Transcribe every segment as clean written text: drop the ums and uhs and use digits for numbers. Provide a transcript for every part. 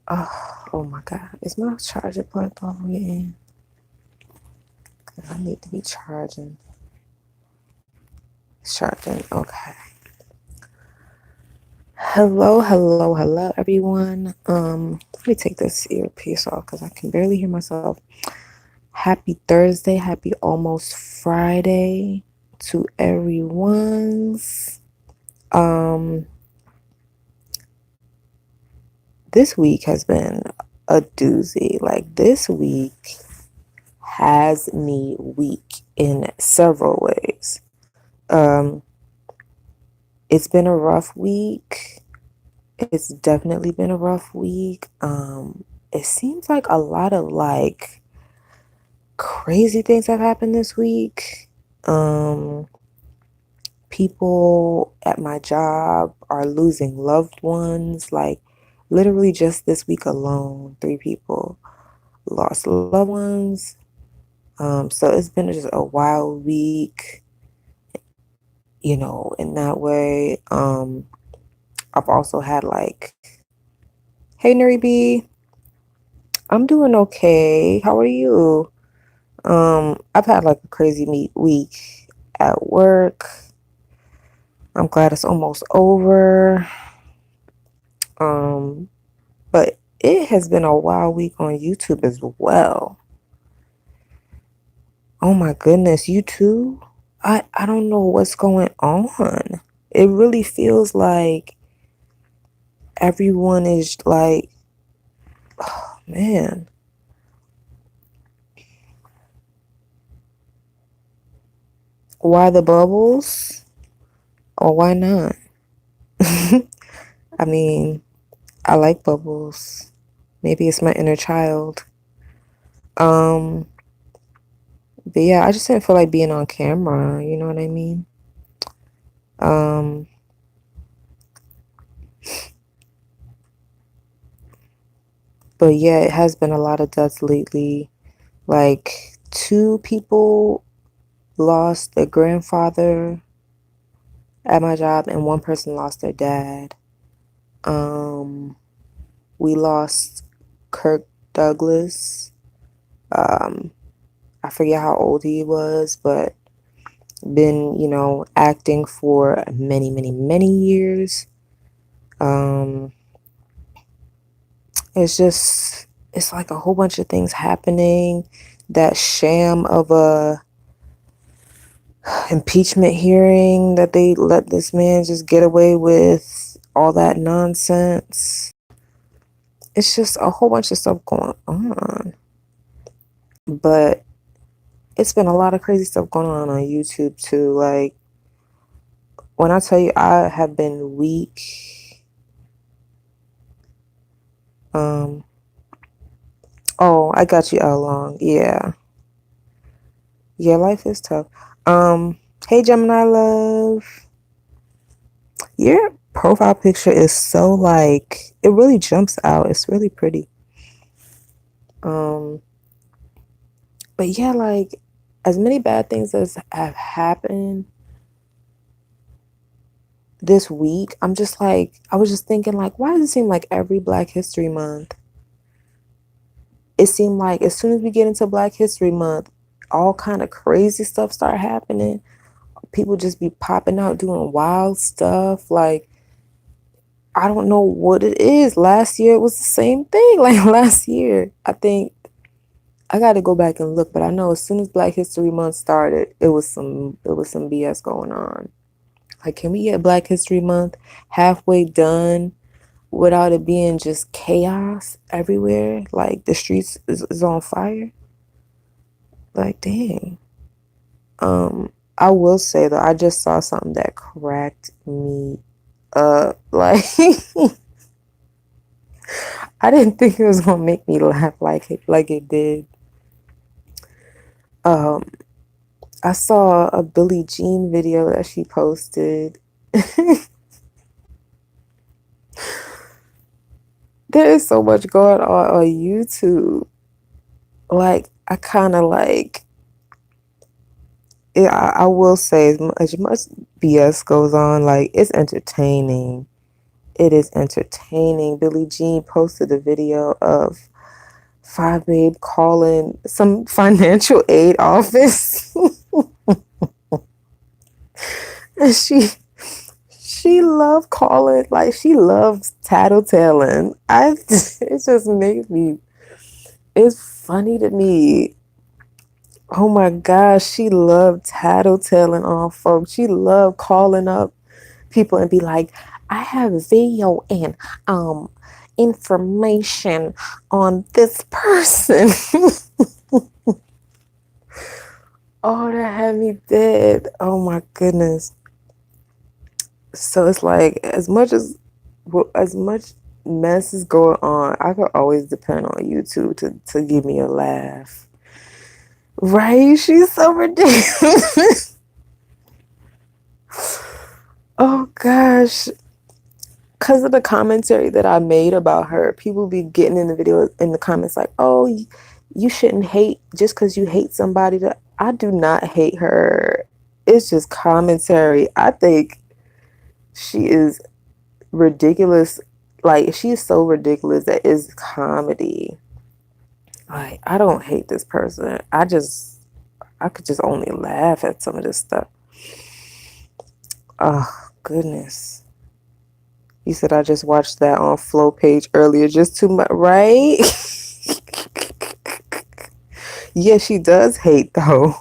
Oh my God. Is my charger plugged all the way in? 'Cause I need to be charging. It's charging. Okay. Hello, everyone. Let me take this earpiece off because I can barely hear myself. Happy Thursday. Happy almost Friday to everyone's. Um, this week has been a doozy. Like this week has me weak in several ways. Um, it's been a rough week. It's definitely been a rough week. It seems like a lot of like crazy things have happened this week. Um, People at my job are losing loved ones. Like literally just this week alone, three people lost loved ones. So it's been just a wild week, in that way. I've also had like, hey Nuri B, I'm doing okay. How are you? I've had like a crazy week at work. I'm glad it's almost over. Um, but it has been a wild week on YouTube as well. Oh my goodness, you too? I don't know what's going on. It really feels like everyone is like, oh man, why the bubbles? Or why not? I mean, I like bubbles. Maybe it's my inner child. Um, but yeah, I just didn't feel like being on camera, you know what I mean? Um, but yeah, it has been a lot of deaths lately. Like two people lost their grandfather at my job and one person lost their dad. Um, we lost Kirk Douglas. Um, I forget how old he was, but been, acting for many years. Um, it's like a whole bunch of things happening. That sham of a impeachment hearing that they let this man just get away with all that nonsense. It's just a whole bunch of stuff going on. But it's been a lot of crazy stuff going on YouTube too. Like when I tell you I have been weak, um oh, I got you all along. Yeah. Yeah, life is tough. Hey Gemini love. Your profile picture is so like it really jumps out. It's really pretty. Um, but yeah, like as many bad things as have happened this week, I'm just like I was just thinking like why does it seem like every Black History Month it seemed like as soon as we get into Black History Month, all kind of crazy stuff start happening. People just be popping out doing wild stuff. Like I don't know what it is. Last year it was the same thing. Like last year, I think I got to go back and look, but I know as soon as Black History Month started, it was some BS going on. Like, can we get Black History Month halfway done without it being just chaos everywhere? Like the streets is on fire. Like, dang. I will say though, I just saw something that cracked me up. Like, I didn't think it was gonna make me laugh like it did. Um, I saw a Billie Jean video that she posted. There is so much going on YouTube. Like, I kind of like. Yeah, I will say as much BS goes on, like it's entertaining. It is entertaining. Billie Jean posted a video of Five Babe calling some financial aid office. And she loved calling, like she loves tattletaling. It just makes me, it's funny to me. Oh my gosh, she loved tattletelling on folks. She loved calling up people and be like, I have video and um information on this person. Oh, that had me dead. Oh my goodness. So it's like as much mess is going on, I could always depend on YouTube to give me a laugh. Right? She's so ridiculous. Oh gosh. Because of the commentary that I made about her, people be getting in the video in the comments like, oh, you shouldn't hate just because you hate somebody. I do not hate her. It's just commentary. I think she is ridiculous. Like, she's so ridiculous that it's comedy. Like, I don't hate this person. I could just only laugh at some of this stuff. Oh, goodness. You said I just watched that on Flow page earlier, just too much, right? Yeah, she does hate though.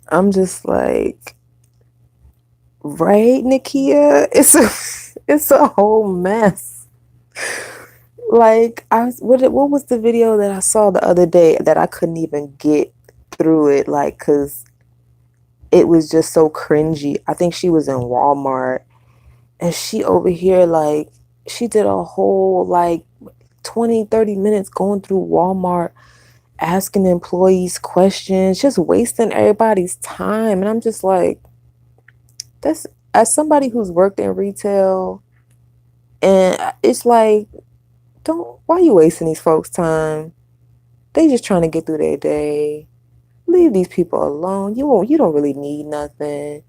I'm just like, right, Nakia? It's a whole mess. Like what was the video that I saw the other day that I couldn't even get through it, like, cause it was just so cringy. I think she was in Walmart and she over here like she did a whole like 20-30 minutes going through Walmart asking employees questions, just wasting everybody's time. And I'm just like, that's, as somebody who's worked in retail, and it's like, don't, why are you wasting these folks' time? They just trying to get through their day. Leave these people alone. You don't really need nothing.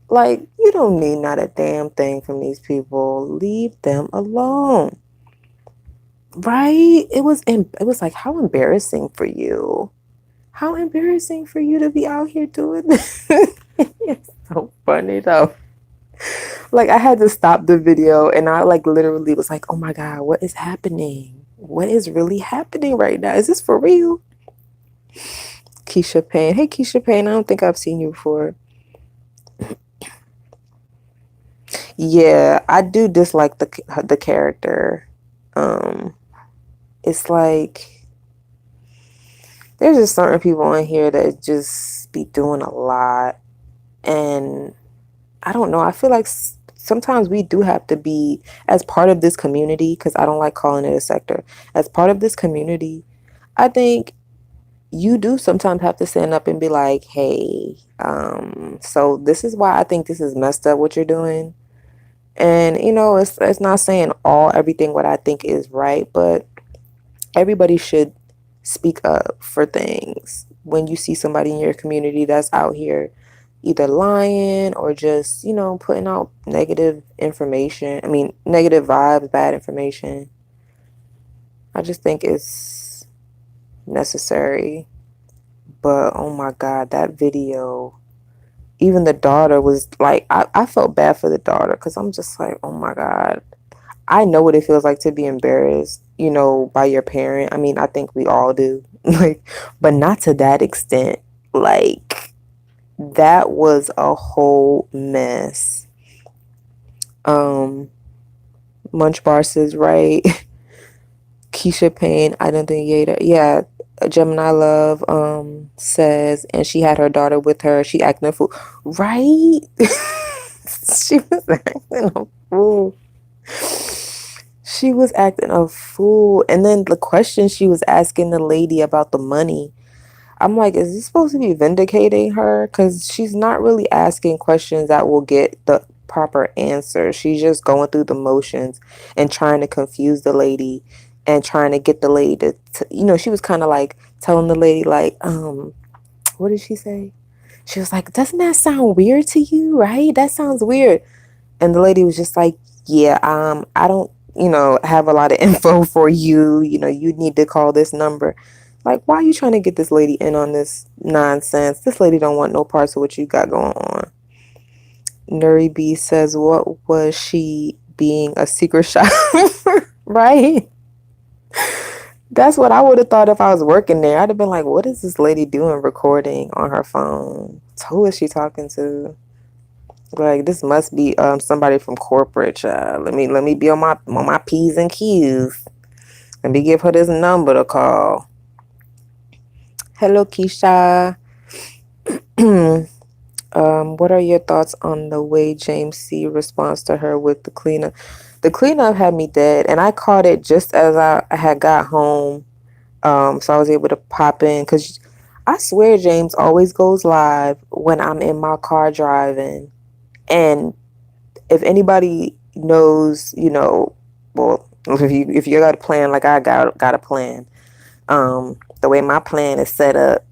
Like, you don't need not a damn thing from these people. Leave them alone. Right? It was like, how embarrassing for you. How embarrassing for you to be out here doing this. It's so funny though. Like, I had to stop the video and I like literally was like, oh my God, what is happening? What is really happening right now? Is this for real? Keisha Pain. Hey, Keisha Pain. I don't think I've seen you before. Yeah, I do dislike the character. Um, it's like there's just certain people in here that just be doing a lot, and I don't know. I feel like sometimes we do have to be, as part of this community, because I don't like calling it a sector. As part of this community, I think you do sometimes have to stand up and be like, hey, so this is why I think this is messed up what you're doing. And it's not saying everything what I think is right, but everybody should speak up for things when you see somebody in your community that's out here either lying or just, putting out negative information. I mean, negative vibes, bad information. I just think it's necessary. But oh my God, that video, even the daughter was like, I felt bad for the daughter because I'm just like, oh my God, I know what it feels like to be embarrassed, by your parent. I mean, I think we all do, like, but not to that extent. Like, that was a whole mess. Munch Bar says, right. Keisha Pain, I don't think Yada. Yeah, Gemini Love says, and she had her daughter with her. She acting a fool, right? She was acting a fool. She was acting a fool, and then the question she was asking the lady about the money. I'm like, is this supposed to be vindicating her? Because she's not really asking questions that will get the proper answer. She's just going through the motions and trying to confuse the lady and trying to get the lady to she was kind of like telling the lady, like, what did she say? She was like, doesn't that sound weird to you, right? That sounds weird. And the lady was just like, yeah, I don't, have a lot of info for you. You need to call this number. Like, why are you trying to get this lady in on this nonsense? This lady don't want no parts of what you got going on. Nuri B says, what was she being a secret shop? Right? That's what I would have thought if I was working there. I'd have been like, what is this lady doing recording on her phone? Who is she talking to? Like, this must be somebody from corporate. Let me be on my P's and Q's. Let me give her this number to call. Hello, Keisha. What are your thoughts on the way James C responds to her with the cleanup? The cleanup had me dead, and I caught it just as I had got home. So I was able to pop in because I swear James always goes live when I'm in my car driving. And if anybody knows, well, if you got a plan like I got a plan, the way my plan is set up,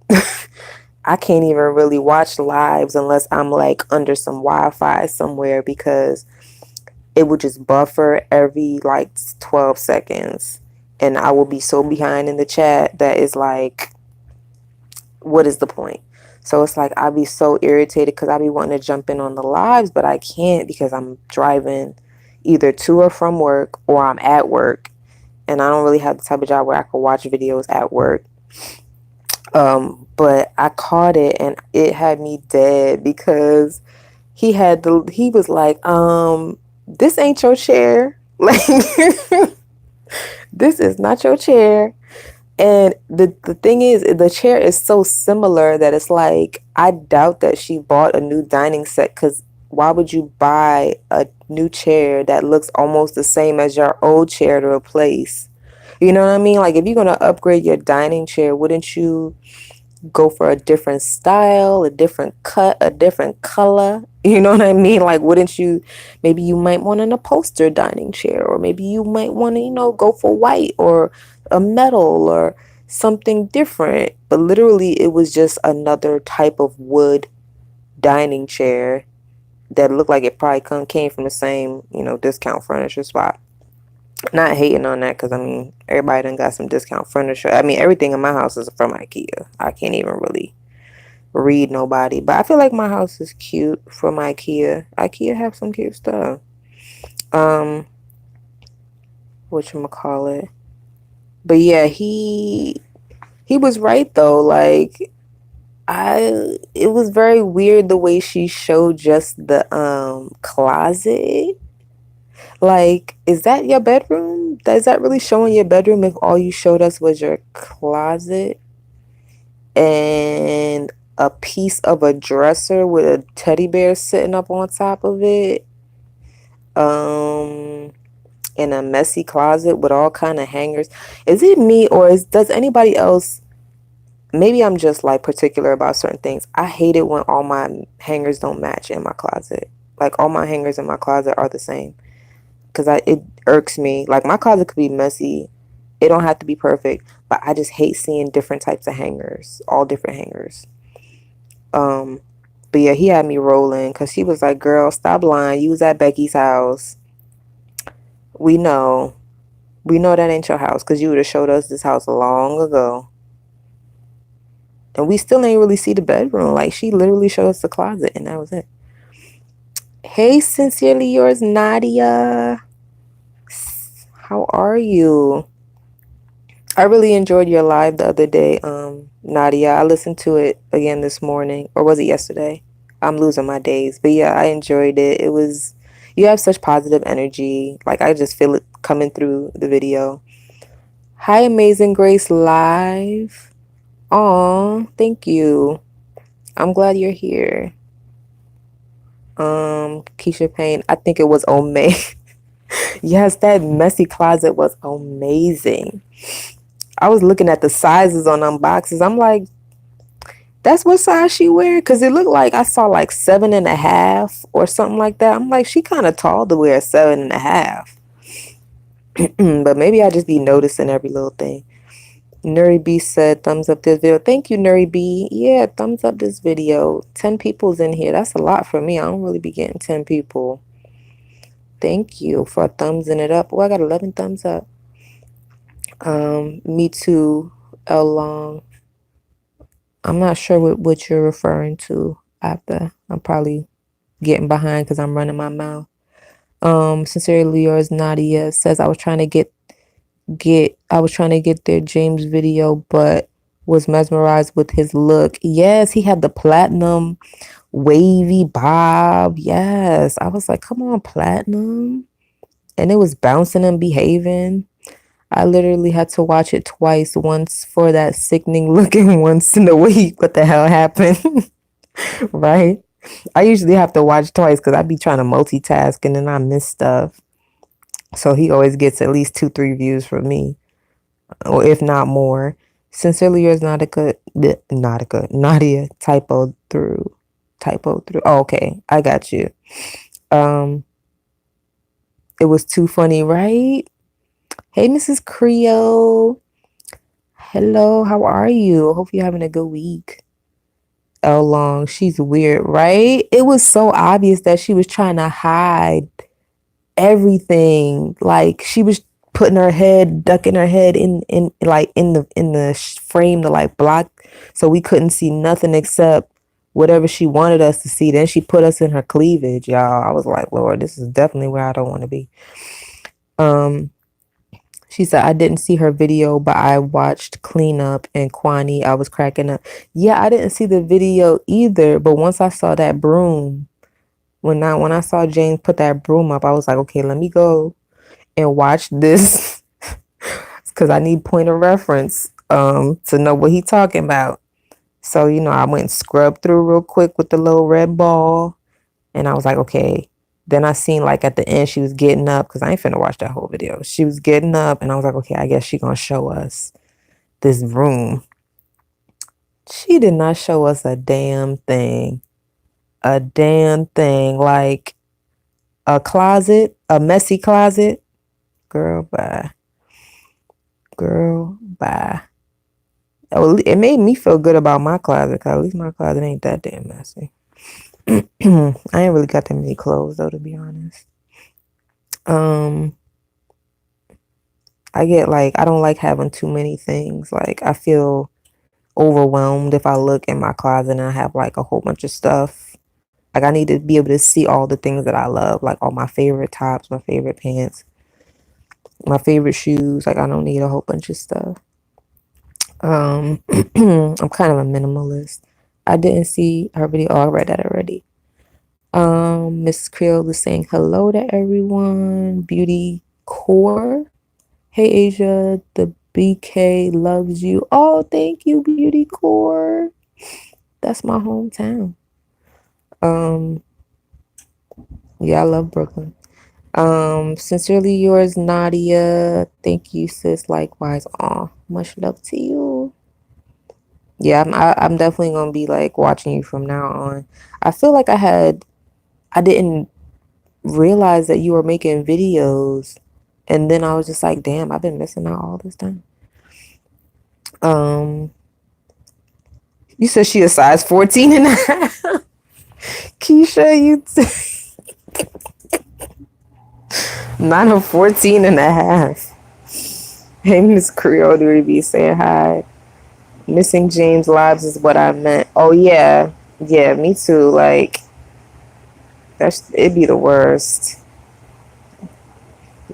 I can't even really watch lives unless I'm like under some Wi-Fi somewhere because it would just buffer every like 12 seconds. And I will be so behind in the chat that is like, what is the point? So it's like I'll be so irritated because I'll be wanting to jump in on the lives, but I can't because I'm driving either to or from work or I'm at work. And I don't really have the type of job where I can watch videos at work. But I caught it and it had me dead because he was like, this ain't your chair. Like, this is not your chair. And the thing is, the chair is so similar that it's like, I doubt that she bought a new dining set because why would you buy a new chair that looks almost the same as your old chair to replace? You know what I mean? Like, if you're going to upgrade your dining chair, wouldn't you go for a different style, a different cut, a different color? You know what I mean? Like, wouldn't you, maybe you might want an upholstered dining chair, or maybe you might want to, go for white or a metal or something different. But literally, it was just another type of wood dining chair that looked like it probably came from the same, discount furniture spot. Not hating on that because, I mean, everybody done got some discount furniture. I mean, everything in my house is from IKEA. I can't even really read nobody. But I feel like my house is cute from IKEA. IKEA have some cute stuff. Whatchamacallit. But yeah, he was right though. Like, it was very weird the way she showed just the closet. Like, is that your bedroom? Is that really showing your bedroom if all you showed us was your closet and a piece of a dresser with a teddy bear sitting up on top of it? In a messy closet with all kind of hangers. Is it me or does anybody else, maybe I'm just like particular about certain things. I hate it when all my hangers don't match in my closet. Like, all my hangers in my closet are the same. Because it irks me. Like, my closet could be messy. It don't have to be perfect. But I just hate seeing different types of hangers. All different hangers. But yeah, he had me rolling. Because he was like, girl, stop lying. You was at Becky's house. We know. We know that ain't your house. Because you would have showed us this house long ago. And we still ain't really see the bedroom. Like, she literally showed us the closet. And that was it. Hey, sincerely yours, Nadia. How are you? I really enjoyed your live the other day, Nadia. I listened to it again this morning, or was it yesterday? I'm losing my days, but yeah, I enjoyed it. You have such positive energy. Like, I just feel it coming through the video. Hi, Amazing Grace Live. Aw, thank you. I'm glad you're here. Keisha Pain. I think it was Omay. Yes, that messy closet was amazing. I was looking at the sizes on them boxes. I'm like, that's what size she wear? Because it looked like I saw like 7.5 or something like that. I'm like, she kind of tall to wear 7.5. But maybe I just be noticing every little thing. Nuri B said, thumbs up this video. Thank you, Nuri B. Yeah, thumbs up this video. 10 people's in here. That's a lot for me. I don't really be getting 10 people. Thank you for thumbsing it up. Oh, I got 11 thumbs up. Me too, L Long. I'm not sure what you're referring to after. I'm probably getting behind because I'm running my mouth. Sincerely yours, Nadia says I was trying to get their James video, but was mesmerized with his look. Yes, he had the platinum wavy bob. Yes, I was like, come on, platinum, and it was bouncing and behaving. I literally had to watch it twice, once for that sickening look and once in the way what the hell happened. Right? I usually have to watch twice because I be trying to multitask and then I miss stuff. So he always gets at least 2, 3 views from me, or if not more. Sincerely yours, Nadia, typo through. Oh, okay, I got you. Um, it was too funny, right? Hey, Mrs. Creole. Hello, how are you? Hope you're having a good week. L Long, she's weird, right? It was so obvious that she was trying to hide everything. Like she was putting her head, ducking her head in like in the frame to like block, so we couldn't see nothing except whatever she wanted us to see. Then she put us in her cleavage, y'all. I was like, Lord, this is definitely where I don't want to be. Um, she said I didn't see her video, but I watched Cleanup and Kwani. I was cracking up. Yeah, I didn't see the video either, but once I saw that broom, when I saw James put that broom up, I was like, okay, let me go and watch this because I need point of reference to know what he talking about. So, I went and scrubbed through real quick with the little red ball, and I was like, okay. Then I seen like at the end she was getting up because I ain't finna watch that whole video. She was getting up, and I was like, okay, I guess she gonna show us this room. She did not show us a damn thing. A damn thing. Like a closet, a messy closet. Girl, bye. Girl, bye. Oh, it made me feel good about my closet because at least my closet ain't that damn messy. I ain't really got that many clothes though, to be honest. I don't like having too many things. Like I feel overwhelmed if I look in my closet and I have like a whole bunch of stuff. Like I need to be able to see all the things that I love, like all my favorite tops, my favorite pants, my favorite shoes. Like I don't need a whole bunch of stuff. I'm kind of a minimalist. I didn't see her video. Oh, I read that already. Miss Creole is saying hello to everyone. Beauty Core. Hey Asia, the BK loves you. Oh, thank you, Beauty Core. That's my hometown. Yeah, I love Brooklyn. Sincerely yours, Nadia. Thank you, sis. Likewise. Aw, much love to you. Yeah, I'm definitely gonna be like watching you from now on. I feel like I didn't realize that you were making videos, and then I was just like, damn, I've been missing out all this time. You said she a size 14 and a half. Keisha, not a 14 and a half. Hey, Miss Creole to be saying hi. Missing James lives is what I meant. Oh yeah. Yeah, me too. Like it'd be the worst.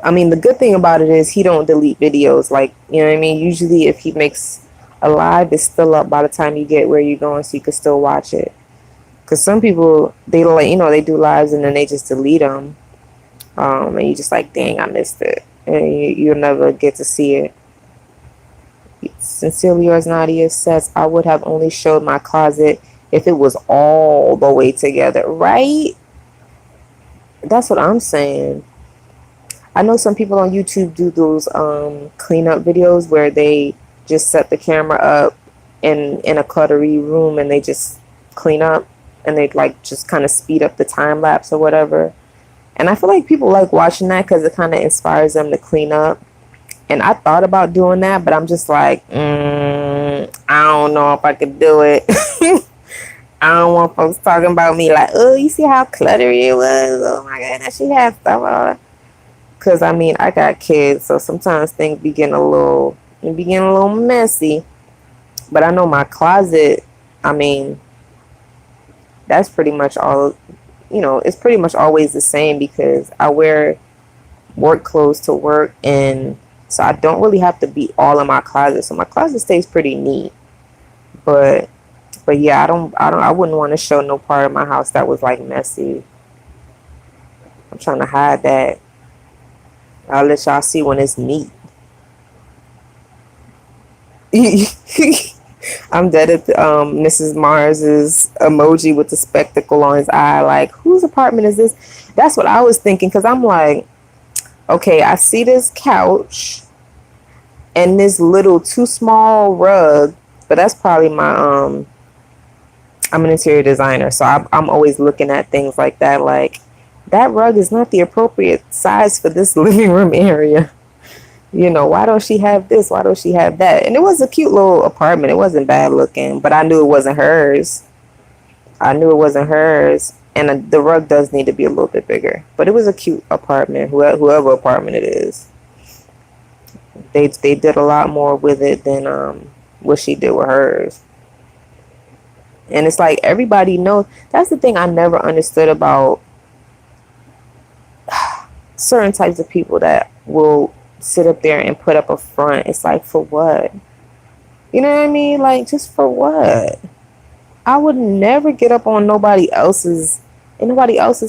I mean, the good thing about it is he don't delete videos. Like, you know what I mean? Usually if he makes a live, it's still up by the time you get where you're going, so you can still watch it. Because some people, they they do lives and then they just delete them. And you just like, dang, I missed it. And you'll never get to see it. Sincerely yours, Nadia says, I would have only showed my closet if it was all the way together. Right? That's what I'm saying. I know some people on YouTube do those cleanup videos where they just set the camera up in a cluttery room and they just clean up, and they like just kind of speed up the time lapse or whatever. And I feel like people like watching that because it kind of inspires them to clean up. And I thought about doing that, but I'm just like, I don't know if I could do it. I don't want folks talking about me like, oh, you see how cluttery it was? Oh my goodness, she had stuff on. Cause I mean, I got kids, so sometimes things be getting a little messy. But I know my closet, I mean, that's pretty much all, it's pretty much always the same because I wear work clothes to work, and so I don't really have to be all in my closet. So my closet stays pretty neat. But yeah, I wouldn't want to show no part of my house that was like messy. I'm trying to hide that. I'll let y'all see when it's neat. I'm dead at Mrs. Mars's emoji with the spectacle on his eye. Like, whose apartment is this? That's what I was thinking. Cause I'm like, okay, I see this couch and this little too small rug, but that's probably my I'm an interior designer, so I'm always looking at things like that. Like, that rug is not the appropriate size for this living room area. Why don't she have this? Why don't she have that? And it was a cute little apartment. It wasn't bad looking, but I knew it wasn't hers. I knew it wasn't hers. And the rug does need to be a little bit bigger. But it was a cute apartment, whoever apartment it is. They did a lot more with it than what she did with hers. And it's like everybody knows. That's the thing I never understood about certain types of people that will sit up there and put up a front. It's like, for what? You know what I mean? Like, just for what? I would never get up on nobody else's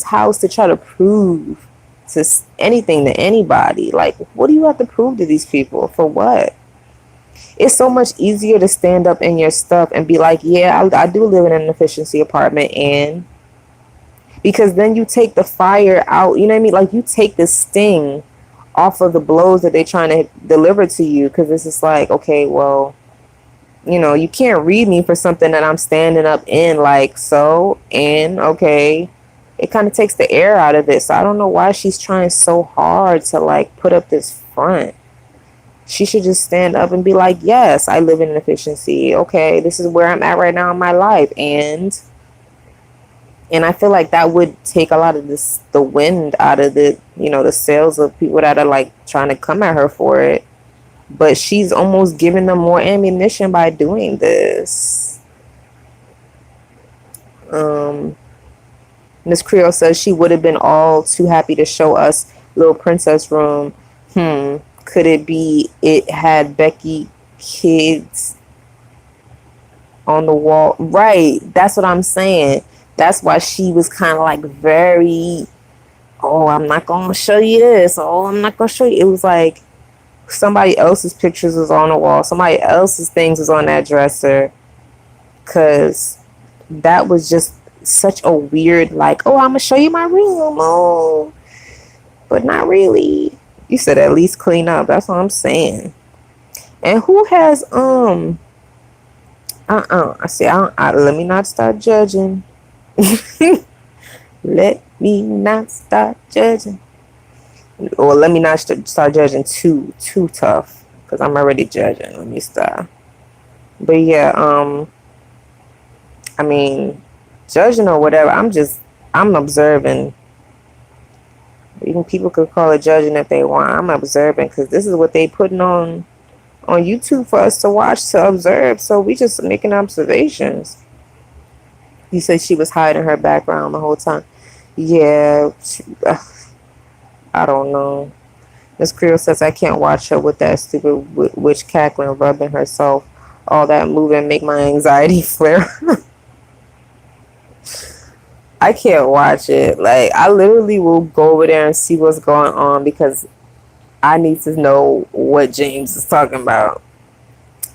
house to try to prove to anything to anybody. Like, what do you have to prove to these people? For what? It's so much easier to stand up in your stuff and be like, yeah, I do live in an efficiency apartment, and because then you take the fire out, you know what I mean? Like, you take the sting off of the blows that they're trying to deliver to you, because it's just like, okay, well, you can't read me for something that I'm standing up in, like, so, and okay, it kind of takes the air out of it. So I don't know why she's trying so hard to like put up this front. She should just stand up and be like, yes, I live in an efficiency. Okay, this is where I'm at right now in my life. And I feel like that would take a lot of the wind out of the sails of people that are like trying to come at her for it. But she's almost giving them more ammunition by doing this. Miss Creole says she would have been all too happy to show us Little Princess room. Could it be it had Becky kids on the wall? Right. That's what I'm saying. That's why she was kind of like very, oh, I'm not going to show you this. Oh, I'm not going to show you. It was like somebody else's pictures was on the wall. Somebody else's things was on that dresser. Because that was just such a weird, like, oh, I'm going to show you my room. Oh, but not really. You said at least clean up. That's what I'm saying. And who has, I see, let me not start judging. Let me not start judging. Or let me not start judging too tough, because I'm already judging. Let me stop. But yeah, I mean, judging or whatever, I'm observing. Even people could call it judging if they want. I'm observing, because this is what they putting on YouTube for us to watch, to observe. So we just making observations. You said she was hiding her background the whole time. Yeah, I don't know. Miss Creole says I can't watch her with that stupid witch cackling, rubbing herself. All that moving make my anxiety flare. I can't watch it. Like, I literally will go over there and see what's going on, because I need to know what James is talking about,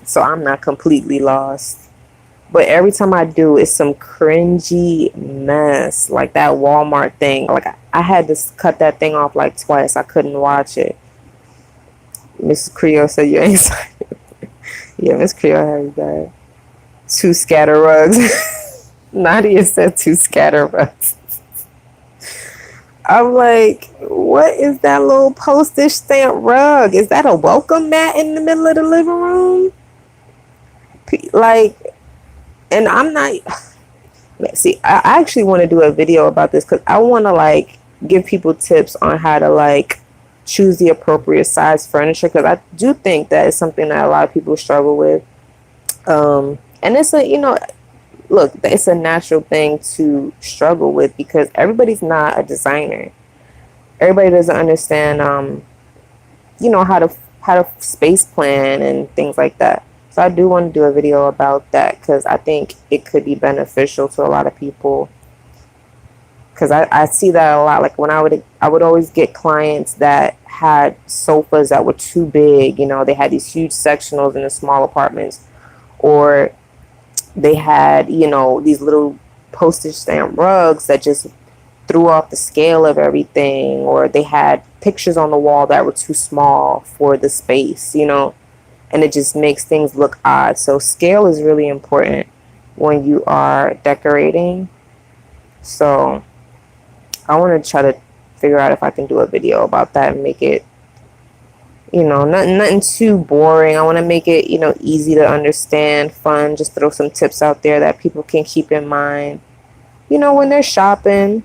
so I'm not completely lost. But every time I do, it's some cringy mess, like that Walmart thing. Like, I had to cut that thing off like twice. I couldn't watch it. Mrs. Creole said you're anxiety. Yeah, Miss Creole has that. 2 scatter rugs. Nadia said 2 scatter rugs. I'm like, what is that little postage stamp rug? Is that a welcome mat in the middle of the living room? Like, and I'm not, see, I actually want to do a video about this, because I want to like give people tips on how to like choose the appropriate size furniture, because I do think that is something that a lot of people struggle with. And it's a, look, it's a natural thing to struggle with because everybody's not a designer. Everybody doesn't understand, how to space plan and things like that. So I do want to do a video about that because I think it could be beneficial to a lot of people. Because I see that a lot. Like when I would always get clients that had sofas that were too big. They had these huge sectionals in the small apartments, or they had these little postage stamp rugs that just threw off the scale of everything, or they had pictures on the wall that were too small for the space. And it just makes things look odd. So scale is really important when you are decorating. So I want to try to figure out if I can do a video about that and make it, nothing too boring. I want to make it, easy to understand, fun, just throw some tips out there that people can keep in mind, when they're shopping,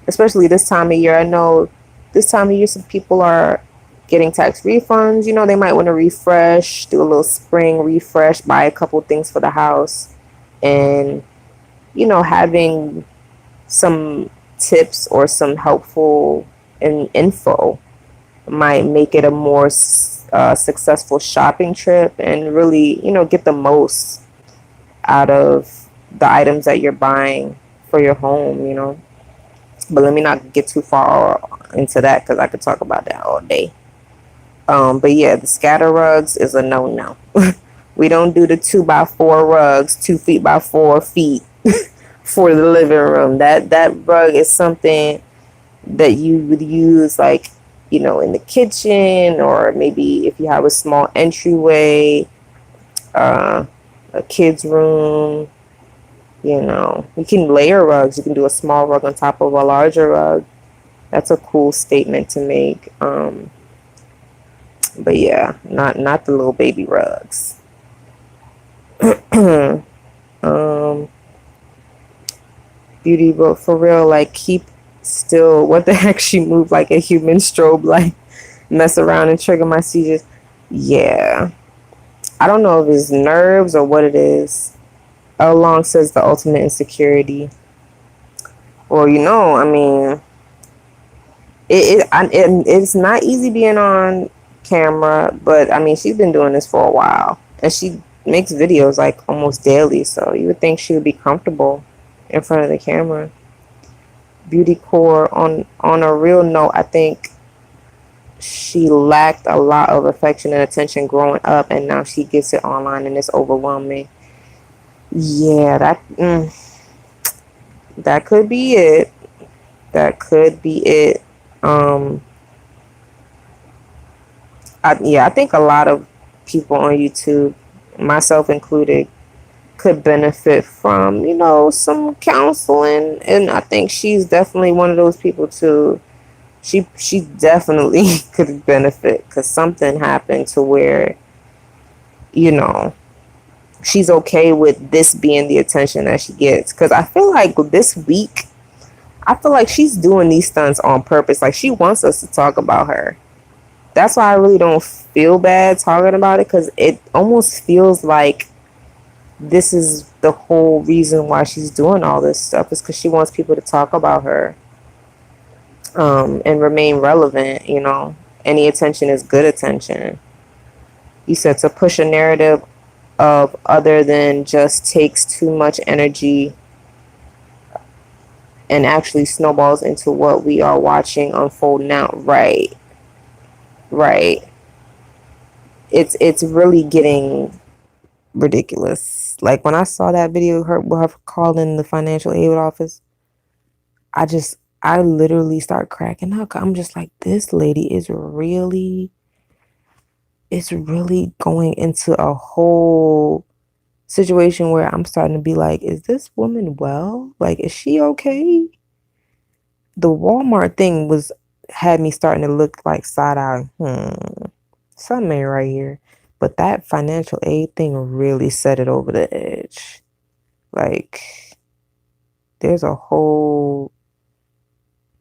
especially this time of year. I know this time of year some people are getting tax refunds. They might want to refresh, do a little spring refresh, buy a couple things for the house, and, having some tips or some helpful info might make it a more successful shopping trip and really, get the most out of the items that you're buying for your home. But let me not get too far into that because I could talk about that all day. But yeah, the scatter rugs is a no-no. We don't do the 2x4 rugs, 2 feet by 4 feet for the living room. That rug is something that you would use like, in the kitchen, or maybe if you have a small entryway, a kid's room. You can layer rugs. You can do a small rug on top of a larger rug. That's a cool statement to make. But yeah, not the little baby rugs. um, Beauty, but for real, like keep still. What the heck? She moved like a human strobe light. Mess around and trigger my seizures. Yeah, I don't know if it's nerves or what it is. Long says the ultimate insecurity. Well, I mean, it's not easy being on camera, but I mean, she's been doing this for a while, and she makes videos like almost daily. So you would think she would be comfortable in front of the camera. Beauty core, on a real note, I think she lacked a lot of affection and attention growing up, and now she gets it online, and it's overwhelming. Yeah, that could be it. That could be it. Um, I think a lot of people on YouTube, myself included, could benefit from, some counseling, and I think she's definitely one of those people too. She definitely could benefit because something happened to where, you know, she's okay with this being the attention that she gets. Because I feel like this week, I feel like she's doing these stunts on purpose. Like she wants us to talk about her. That's why I really don't feel bad talking about it, because it almost feels like this is the whole reason why she's doing all this stuff, is because she wants people to talk about her, and remain relevant. Any attention is good attention. You said to push a narrative of other than just takes too much energy and actually snowballs into what we are watching unfold now. Right. Right. It's really getting ridiculous. Like when I saw that video of her calling the financial aid office, I literally start cracking up. I'm just like, this lady is really going into a whole situation where I'm starting to be like, is this woman well? Like, is she okay? The Walmart thing had me starting to look like side eye. Something ain't right here. But that financial aid thing really set it over the edge. Like, there's a whole.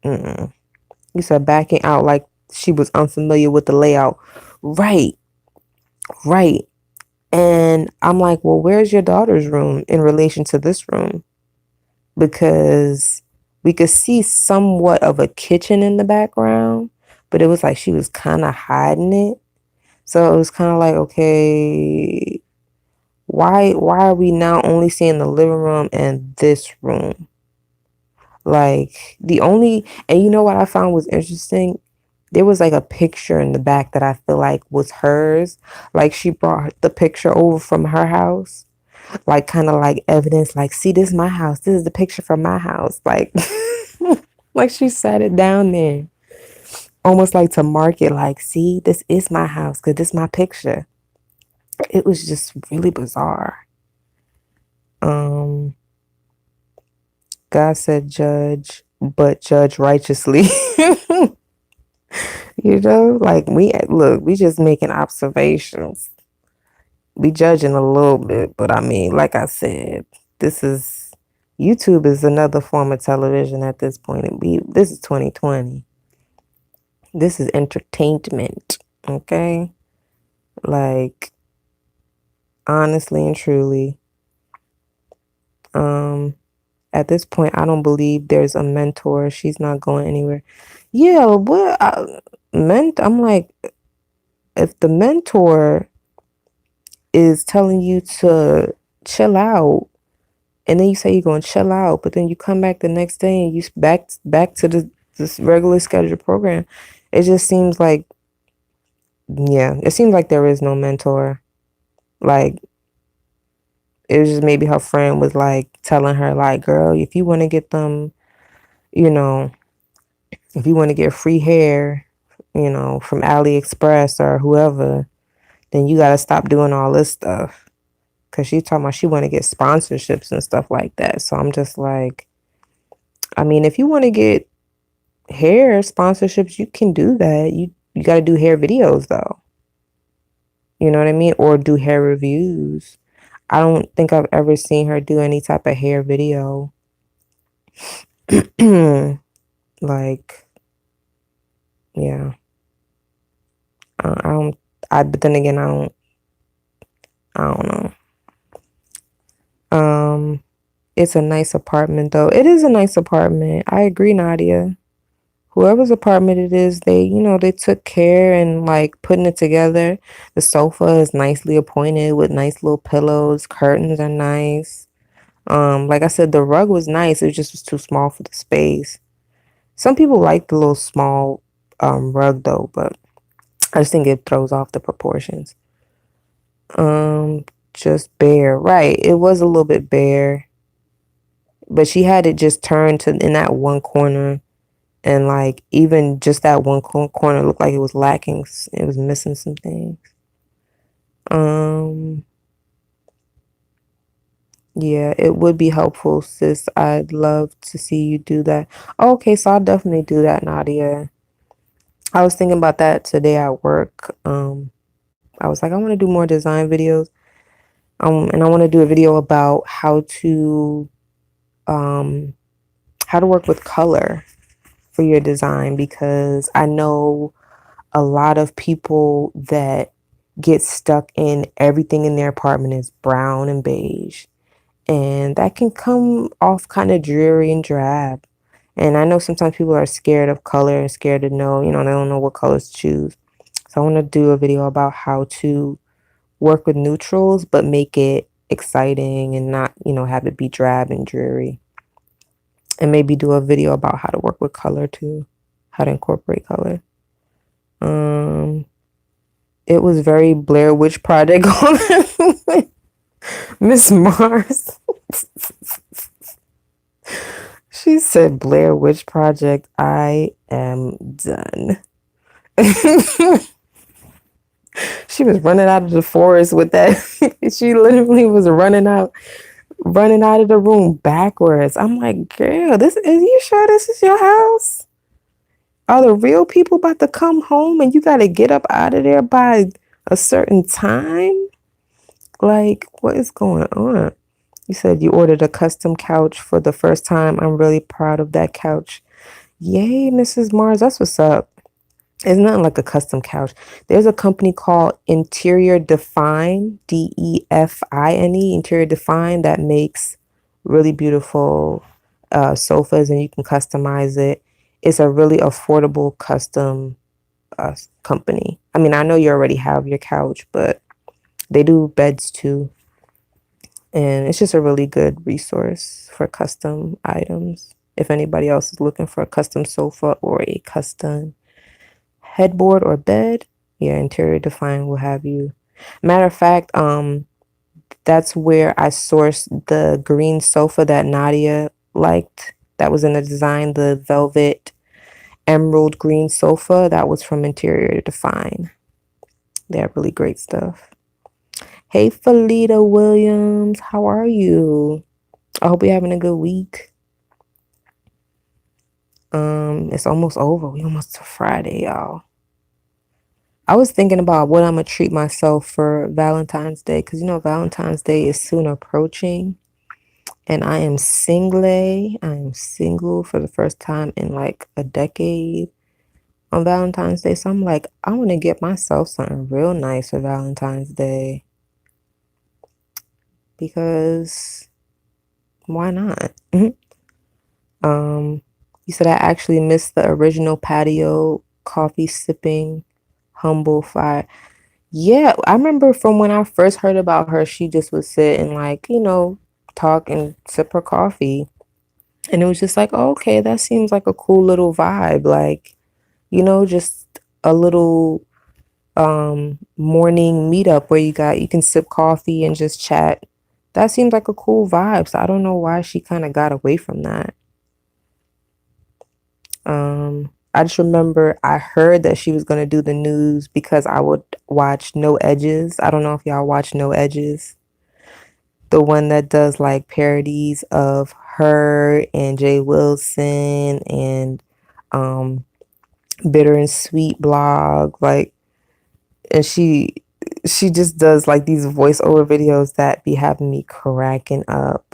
You said backing out like she was unfamiliar with the layout. Right, right. And I'm like, well, where's your daughter's room in relation to this room? Because we could see somewhat of a kitchen in the background, but it was like she was kind of hiding it. So it was kind of like, okay, why are we now only seeing the living room and this room? Like the only, and you know what I found was interesting? There was like a picture in the back that I feel like was hers. Like she brought the picture over from her house, like kind of like evidence, like, see, this is my house. This is the picture from my house. Like, like she sat it down there, almost like to mark it, like, see, this is my house because this is my picture. It was just really bizarre. Um, God said judge, but judge righteously. You know, like we look, we just making observations. We judging a little bit, but I mean, like I said, this is YouTube is another form of television at this point. And this is 2020. This is entertainment, okay? Like honestly and truly, um, at this point, I don't believe there's a mentor. She's not going anywhere. Yeah, what I'm like, if the mentor is telling you to chill out, and then you say you're going to chill out, but then you come back the next day and you back to this regular scheduled program. It just seems like, yeah, it seems like there is no mentor. Like it was just maybe her friend was like telling her like, girl, if you want to get them, you know, if you want to get free hair, from AliExpress or whoever, then you got to stop doing all this stuff. Cause she's talking about she want to get sponsorships and stuff like that. So I'm just like, I mean, if you want to get hair sponsorships, you can do that. You got to do hair videos though. You know what I mean? Or do hair reviews. I don't think I've ever seen her do any type of hair video. Like, yeah. I don't. But then again, I don't know. It's a nice apartment though. It is a nice apartment. I agree, Nadia. Whoever's apartment it is, they took care and like putting it together. The sofa is nicely appointed with nice little pillows. Curtains are nice. Like I said, the rug was nice. It just was too small for the space. Some people like the little small rug though, but I just think it throws off the proportions. Just bare. Right. It was a little bit bare, but she had it just turned to in that one corner. And like even just that one corner looked like it was lacking. It was missing some things. Yeah, it would be helpful, sis. I'd love to see you do that. Okay, so I'll definitely do that, Nadia. I was thinking about that today at work. I was like, I want to do more design videos. And I want to do a video about um how to work with color for your design, because I know a lot of people that get stuck in everything in their apartment is brown and beige. And that can come off kind of dreary and drab. And I know sometimes people are scared of color and scared to know, they don't know what colors to choose. So I want to do a video about how to work with neutrals, but make it exciting and not, have it be drab and dreary. And maybe do a video about how to work with color too, how to incorporate color. It was very Blair Witch Project on Miss Mars. She said, Blair Witch Project, I am done. She was running out of the forest with that. She literally was running out of the room backwards. I'm like, girl, you sure this is your house? Are the real people about to come home and you got to get up out of there by a certain time? Like, what is going on? You said you ordered a custom couch for the first time. I'm really proud of that couch. Yay, Mrs. Mars. That's what's up. It's not like a custom couch. There's a company called Interior Define, Define, Interior Define, that makes really beautiful sofas, and you can customize it. It's a really affordable custom company. I mean, I know you already have your couch, but they do beds too. And it's just a really good resource for custom items. If anybody else is looking for a custom sofa or a custom headboard or bed, yeah, Interior Define will have you. Matter of fact, that's where I sourced the green sofa that Nadia liked. That was in the design, the velvet emerald green sofa. That was from Interior Define. They have really great stuff. Hey, Felita Williams, how are you? I hope you're having a good week. It's almost over. We almost to Friday, y'all. I was thinking about what I'm gonna treat myself for Valentine's Day, because Valentine's Day is soon approaching, and I am single. I am single for the first time in like a decade on Valentine's Day. So I'm like, I want to get myself something real nice for Valentine's Day, because why not? You said I actually missed the original patio coffee sipping humble fire. Yeah, I remember from when I first heard about her, she just would sit and like, talk and sip her coffee. And it was just like, oh, okay, that seems like a cool little vibe. Like, just a little morning meetup where you can sip coffee and just chat. That seems like a cool vibe. So I don't know why she kind of got away from that. I just remember I heard that she was gonna do the news because I would watch No Edges. I don't know if y'all watch No Edges. The one that does like parodies of her and Jay Wilson and um Bitter and Sweet blog. Like, and she just does like these voiceover videos that be having me cracking up.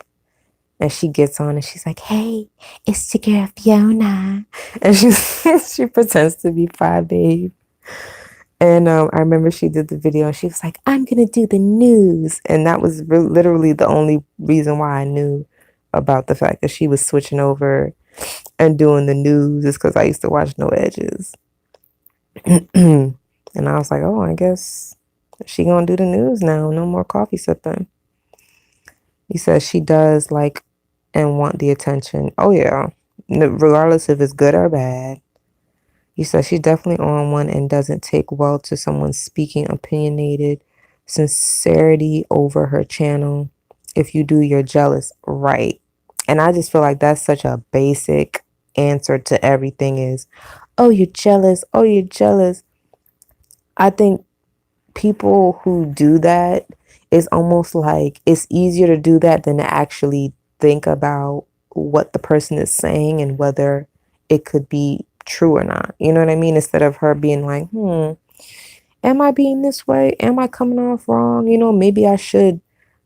And she gets on and she's like, "Hey, it's your girl Fiona," and she she pretends to be Five Babe. And I remember she did the video and she was like, "I'm gonna do the news," and that was literally the only reason why I knew about the fact that she was switching over and doing the news is because I used to watch No Edges. And I was like, oh, I guess she gonna do the news now. No more coffee sipping. He says she does like and want the attention. Oh yeah, regardless if it's good or bad. He says she's definitely on one and doesn't take well to someone speaking opinionated sincerity over her channel. If you do, you're jealous, right? And I just feel like that's such a basic answer to everything is, oh, you're jealous. Oh, you're jealous. I think people who do that, it's almost like it's easier to do that than to actually think about what the person is saying and whether it could be true or not. You know what I mean? Instead of her being like, am I being this way? Am I coming off wrong? Maybe I should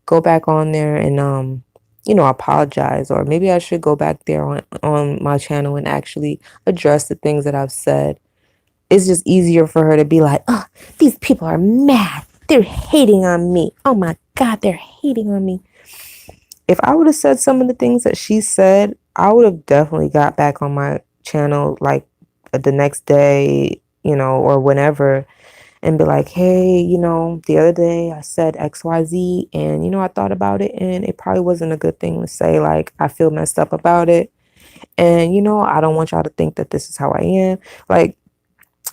go back on there and apologize, or maybe I should go back there on my channel and actually address the things that I've said. It's just easier for her to be like, oh, these people are mad. They're hating on me. Oh my God, they're hating on me. If I would have said some of the things that she said, I would have definitely got back on my channel like the next day, or whenever, and be like, hey, the other day I said XYZ and, I thought about it and it probably wasn't a good thing to say. Like, I feel messed up about it. And, I don't want y'all to think that this is how I am. Like,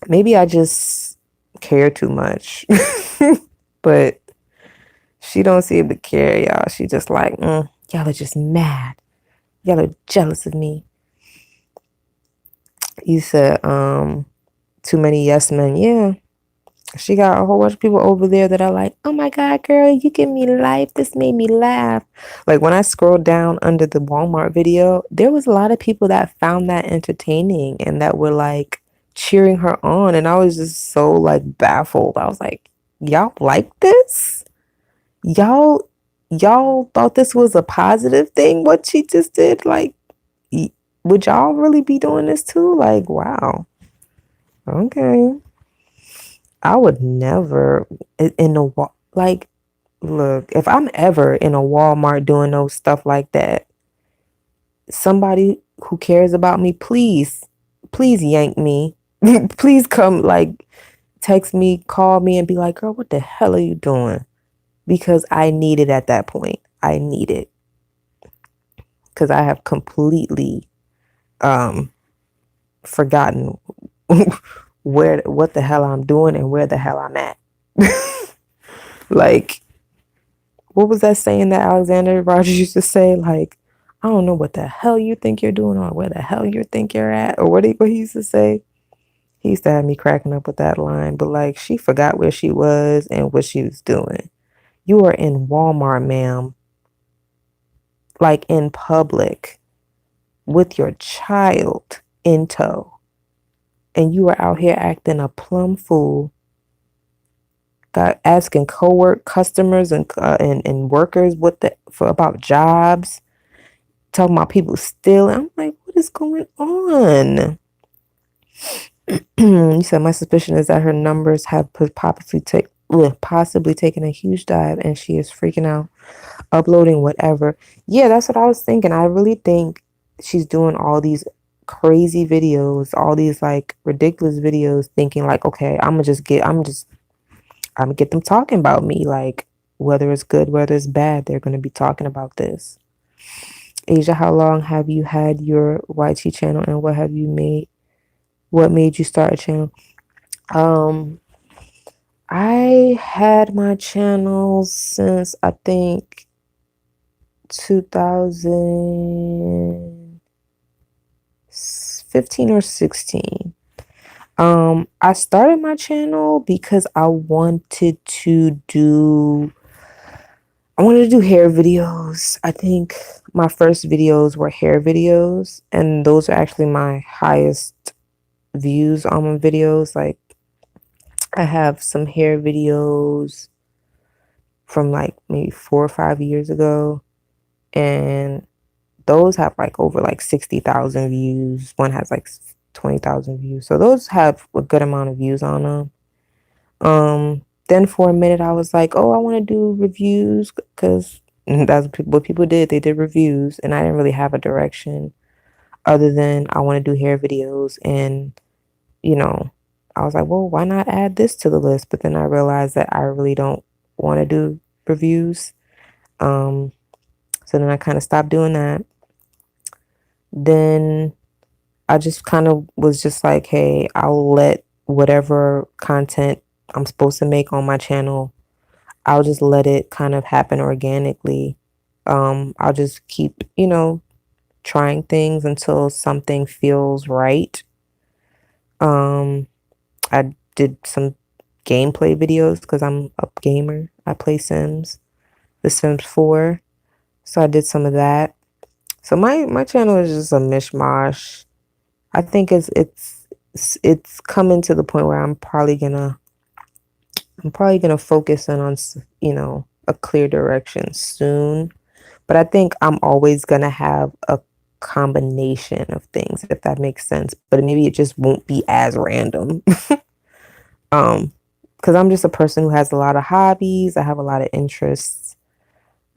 maybe I just care too much. But she don't seem to care, y'all. She just like, y'all are just mad. Y'all are jealous of me. You said, too many yes men. Yeah. She got a whole bunch of people over there that are like, oh my God, girl, you give me life. This made me laugh. Like when I scrolled down under the Walmart video, there was a lot of people that found that entertaining and that were like cheering her on. And I was just so like baffled. I was like, y'all like this? Y'all thought this was a positive thing, what she just did? Like, would y'all really be doing this too? Like, wow. Okay. I would never in the like look, if I'm ever in a Walmart doing those stuff like that, somebody who cares about me, please yank me. Please come like text me, call me and be like, "Girl, what the hell are you doing?" Because I need it at that point. I need it because I have completely um forgotten where what the hell I'm doing and where the hell I'm at. Like, what was that saying that Alexander Rogers used to say? Like, I don't know what the hell you think you're doing or where the hell you think you're at or what he used to say. He used to have me cracking up with that line, but like she forgot where she was and what she was doing. You are in Walmart, ma'am, like in public with your child in tow, and you are out here acting a plum fool, got asking co-work customers and workers what the for about jobs, talking about people stealing. I'm like, what is going on? You said my suspicion is that her numbers have possibly taken a huge dive, and she is freaking out, uploading whatever. Yeah, that's what I was thinking. I really think she's doing all these crazy videos, all these like ridiculous videos, thinking like, okay, I'm gonna get them talking about me, like whether it's good, whether it's bad, they're gonna be talking about this. Asia, how long have you had your YT channel, and what have you made? What made you start a channel? Um, I had my channel since I think 2015 or 16. I started my channel because I wanted to do hair videos. I think my first videos were hair videos, and those are actually my highest views on my videos. Like, I have some hair videos from like maybe 4 or 5 years ago, and those have like over like 60,000 views. One has like 20,000 views. So those have a good amount of views on them. Then for a minute I was like, oh, I want to do reviews because that's what people did. They did reviews, and I didn't really have a direction other than I want to do hair videos. And, you know, I was like, well, why not add this to the list? But then I realized that I really don't want to do reviews. So then I kind of stopped doing that. Then I just kind of was just like, hey, I'll let whatever content I'm supposed to make on my channel, I'll just let it kind of happen organically. I'll just keep, trying things until something feels right. Um, I did some gameplay videos because I'm a gamer. I play Sims, The Sims 4. So I did some of that. So my channel is just a mishmash. I think it's coming to the point where I'm probably gonna focus in on a clear direction soon. But I think I'm always gonna have a combination of things, if that makes sense. But maybe it just won't be as random. Um, because I'm just a person who has a lot of hobbies. I have a lot of interests.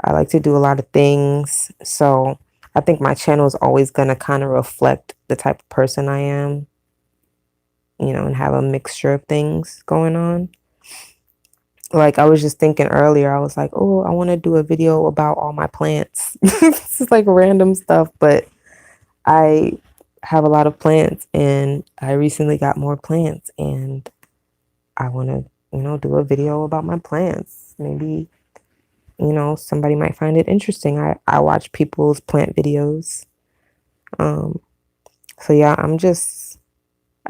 I like to do a lot of things. So I think my channel is always gonna kind of reflect the type of person I am, and have a mixture of things going on. Like, I was just thinking earlier, I was like, oh, I want to do a video about all my plants. This is like random stuff, but I have a lot of plants, and I recently got more plants, and I want to, do a video about my plants. Maybe, somebody might find it interesting. I watch people's plant videos. Um, so yeah, I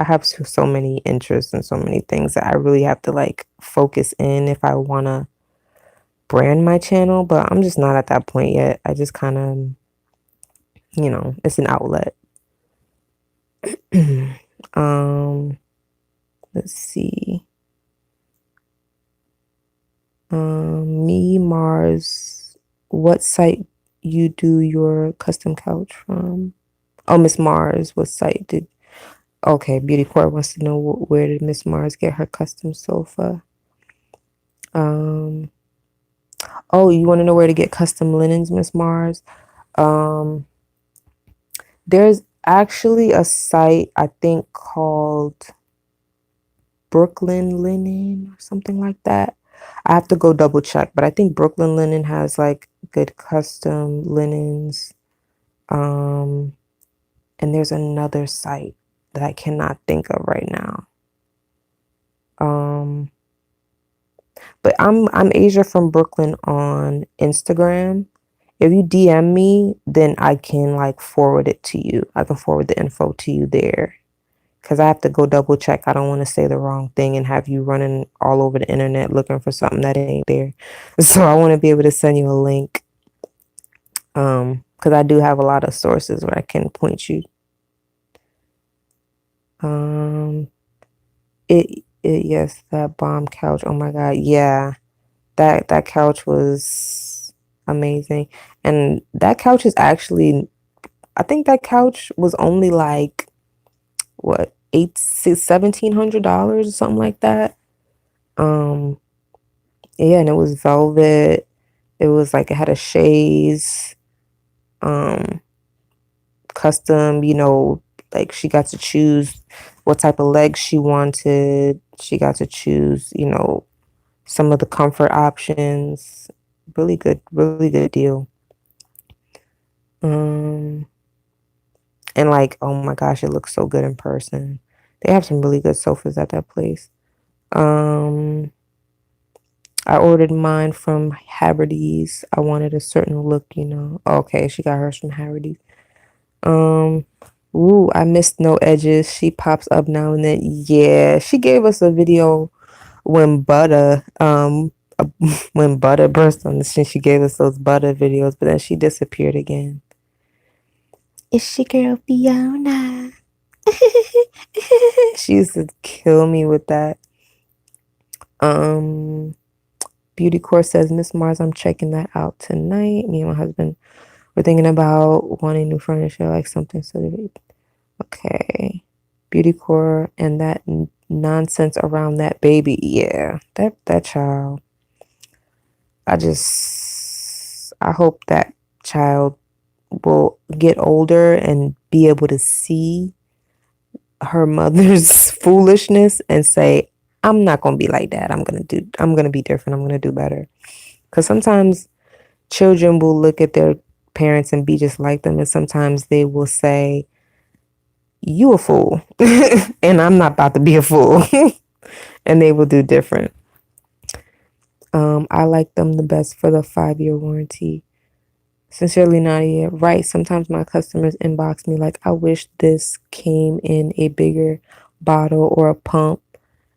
have so many interests and so many things that I really have to like focus in if I want to brand my channel, but I'm just not at that point yet. I just kind of, it's an outlet. um, let's see. Me, Mars, what site you do your custom couch from? Oh, Miss Mars, what site did Okay, Beauty Court wants to know where did Miss Mars get her custom sofa? Um, oh, you want to know where to get custom linens, Miss Mars? Um, there's actually a site I think called Brooklyn Linen or something like that. I have to go double check, but I think Brooklyn Linen has like good custom linens. Um, and there's another site that I cannot think of right now. Um, but I'm Asia from Brooklyn on Instagram. If you DM me, then I can like forward it to you. I can forward the info to you there. Because I have to go double check. I don't want to say the wrong thing and have you running all over the internet looking for something that ain't there. So I want to be able to send you a link. Because I do have a lot of sources where I can point you. Um, yes, that bomb couch. Oh my God, yeah, that couch was amazing, and that couch is actually. I think that couch was only like what $1,700 or something like that. Um, yeah, and it was velvet. It was like it had a chaise, um, custom, like she got to choose what type of legs she wanted. She got to choose, some of the comfort options. Really good deal. Um, and like, oh my gosh, it looks so good in person. They have some really good sofas at that place. Um, I ordered mine from Haverty's. I wanted a certain look. Okay, she got hers from Haverty's. Um, ooh, I missed No Edges. She pops up now and then. Yeah, she gave us a video when Butter, when Butter burst on the scene. She gave us those Butter videos, but then she disappeared again. It's your girl Fiona. She used to kill me with that. Um, Beauty Core says, Miss Mars, I'm checking that out tonight. Me and my husband were thinking about wanting new furniture, like something so okay. Beauty Core and that nonsense around that baby. Yeah, that child. I hope that child will get older and be able to see her mother's foolishness and say, I'm not going to be like that. I'm going to be different. I'm going to do better. Because sometimes children will look at their parents and be just like them. And sometimes they will say, you a fool. And I'm not about to be a fool. And they will do different. I like them the best for the 5-year warranty. Sincerely, Nadia. Right. Sometimes my customers inbox me like, I wish this came in a bigger bottle or a pump.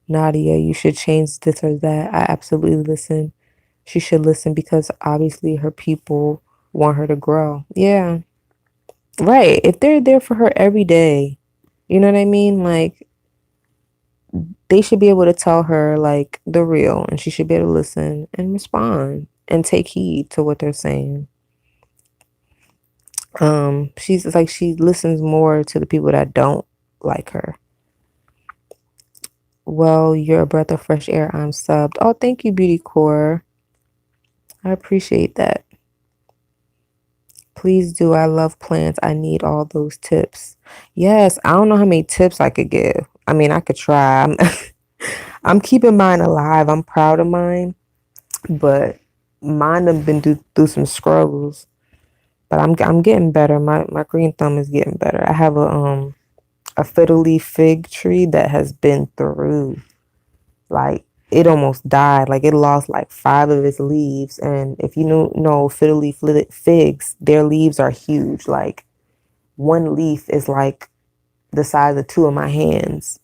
Nadia, you should change this or that. I absolutely listen. She should listen because obviously her people want her to grow. Yeah. Right. If they're there for her every day, you know what I mean? Like, they should be able to tell her like the real, and she should be able to listen and respond and take heed to what they're saying. She's like she listens more to the people that don't like her. Well, you're a breath of fresh air. I'm subbed. Oh, thank you, Beauty Core. I appreciate that. Please do. I love plants. I need all those tips. Yes, I don't know how many tips I could give. I mean, I could try. I'm keeping mine alive. I'm proud of mine, but mine have been through some struggles. But I'm getting better. My green thumb is getting better. I have a fiddle leaf fig tree that has been through, like, it almost died. Like, it lost like 5 of its leaves. And if you know fiddle leaf figs, their leaves are huge. Like, one leaf is like the size of 2 of my hands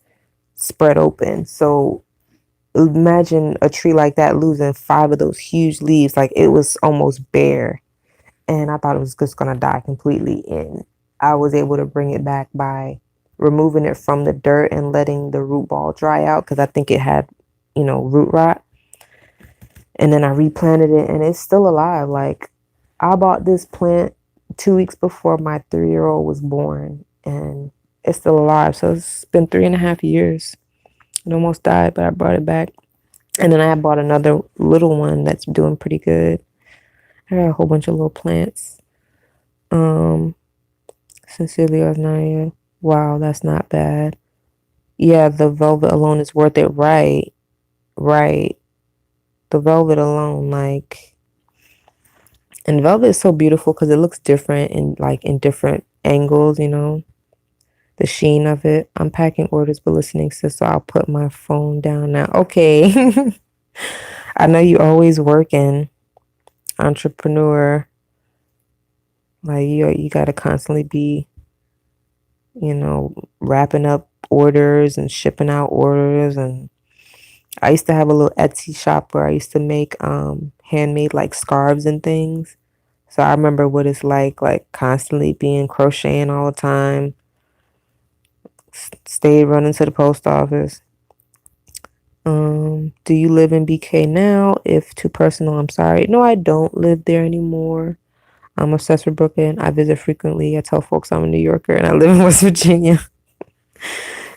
spread open. So imagine a tree like that losing 5 of those huge leaves. Like, it was almost bare. And I thought it was just going to die completely. And I was able to bring it back by removing it from the dirt and letting the root ball dry out because I think it had, root rot. And then I replanted it and it's still alive. Like, I bought this plant 2 weeks before my 3-year-old was born, and It's still alive. So it's been 3.5 years. It almost died, but I brought it back. And then I bought another little one that's doing pretty good. I got a whole bunch of little plants. Um, Sincerely, Osnaya. Wow, that's not bad. Yeah, the velvet alone is worth it. Right, right. The velvet alone, like, and velvet is so beautiful because it looks different in like in different angles, you know, the sheen of it. I'm packing orders but listening, sis, so I'll put my phone down now. Okay. I know you always working, entrepreneur. Like you gotta constantly be, you know, wrapping up orders and shipping out orders. And I used to have a little Etsy shop where I used to make handmade like scarves and things. So I remember what it's like constantly being crocheting all the time. Stayed running to the post office. Do you live in BK now? If too personal, I'm sorry. No, I don't live there anymore. I'm obsessed with Brooklyn. I visit frequently. I tell folks I'm a New Yorker and I live in West Virginia.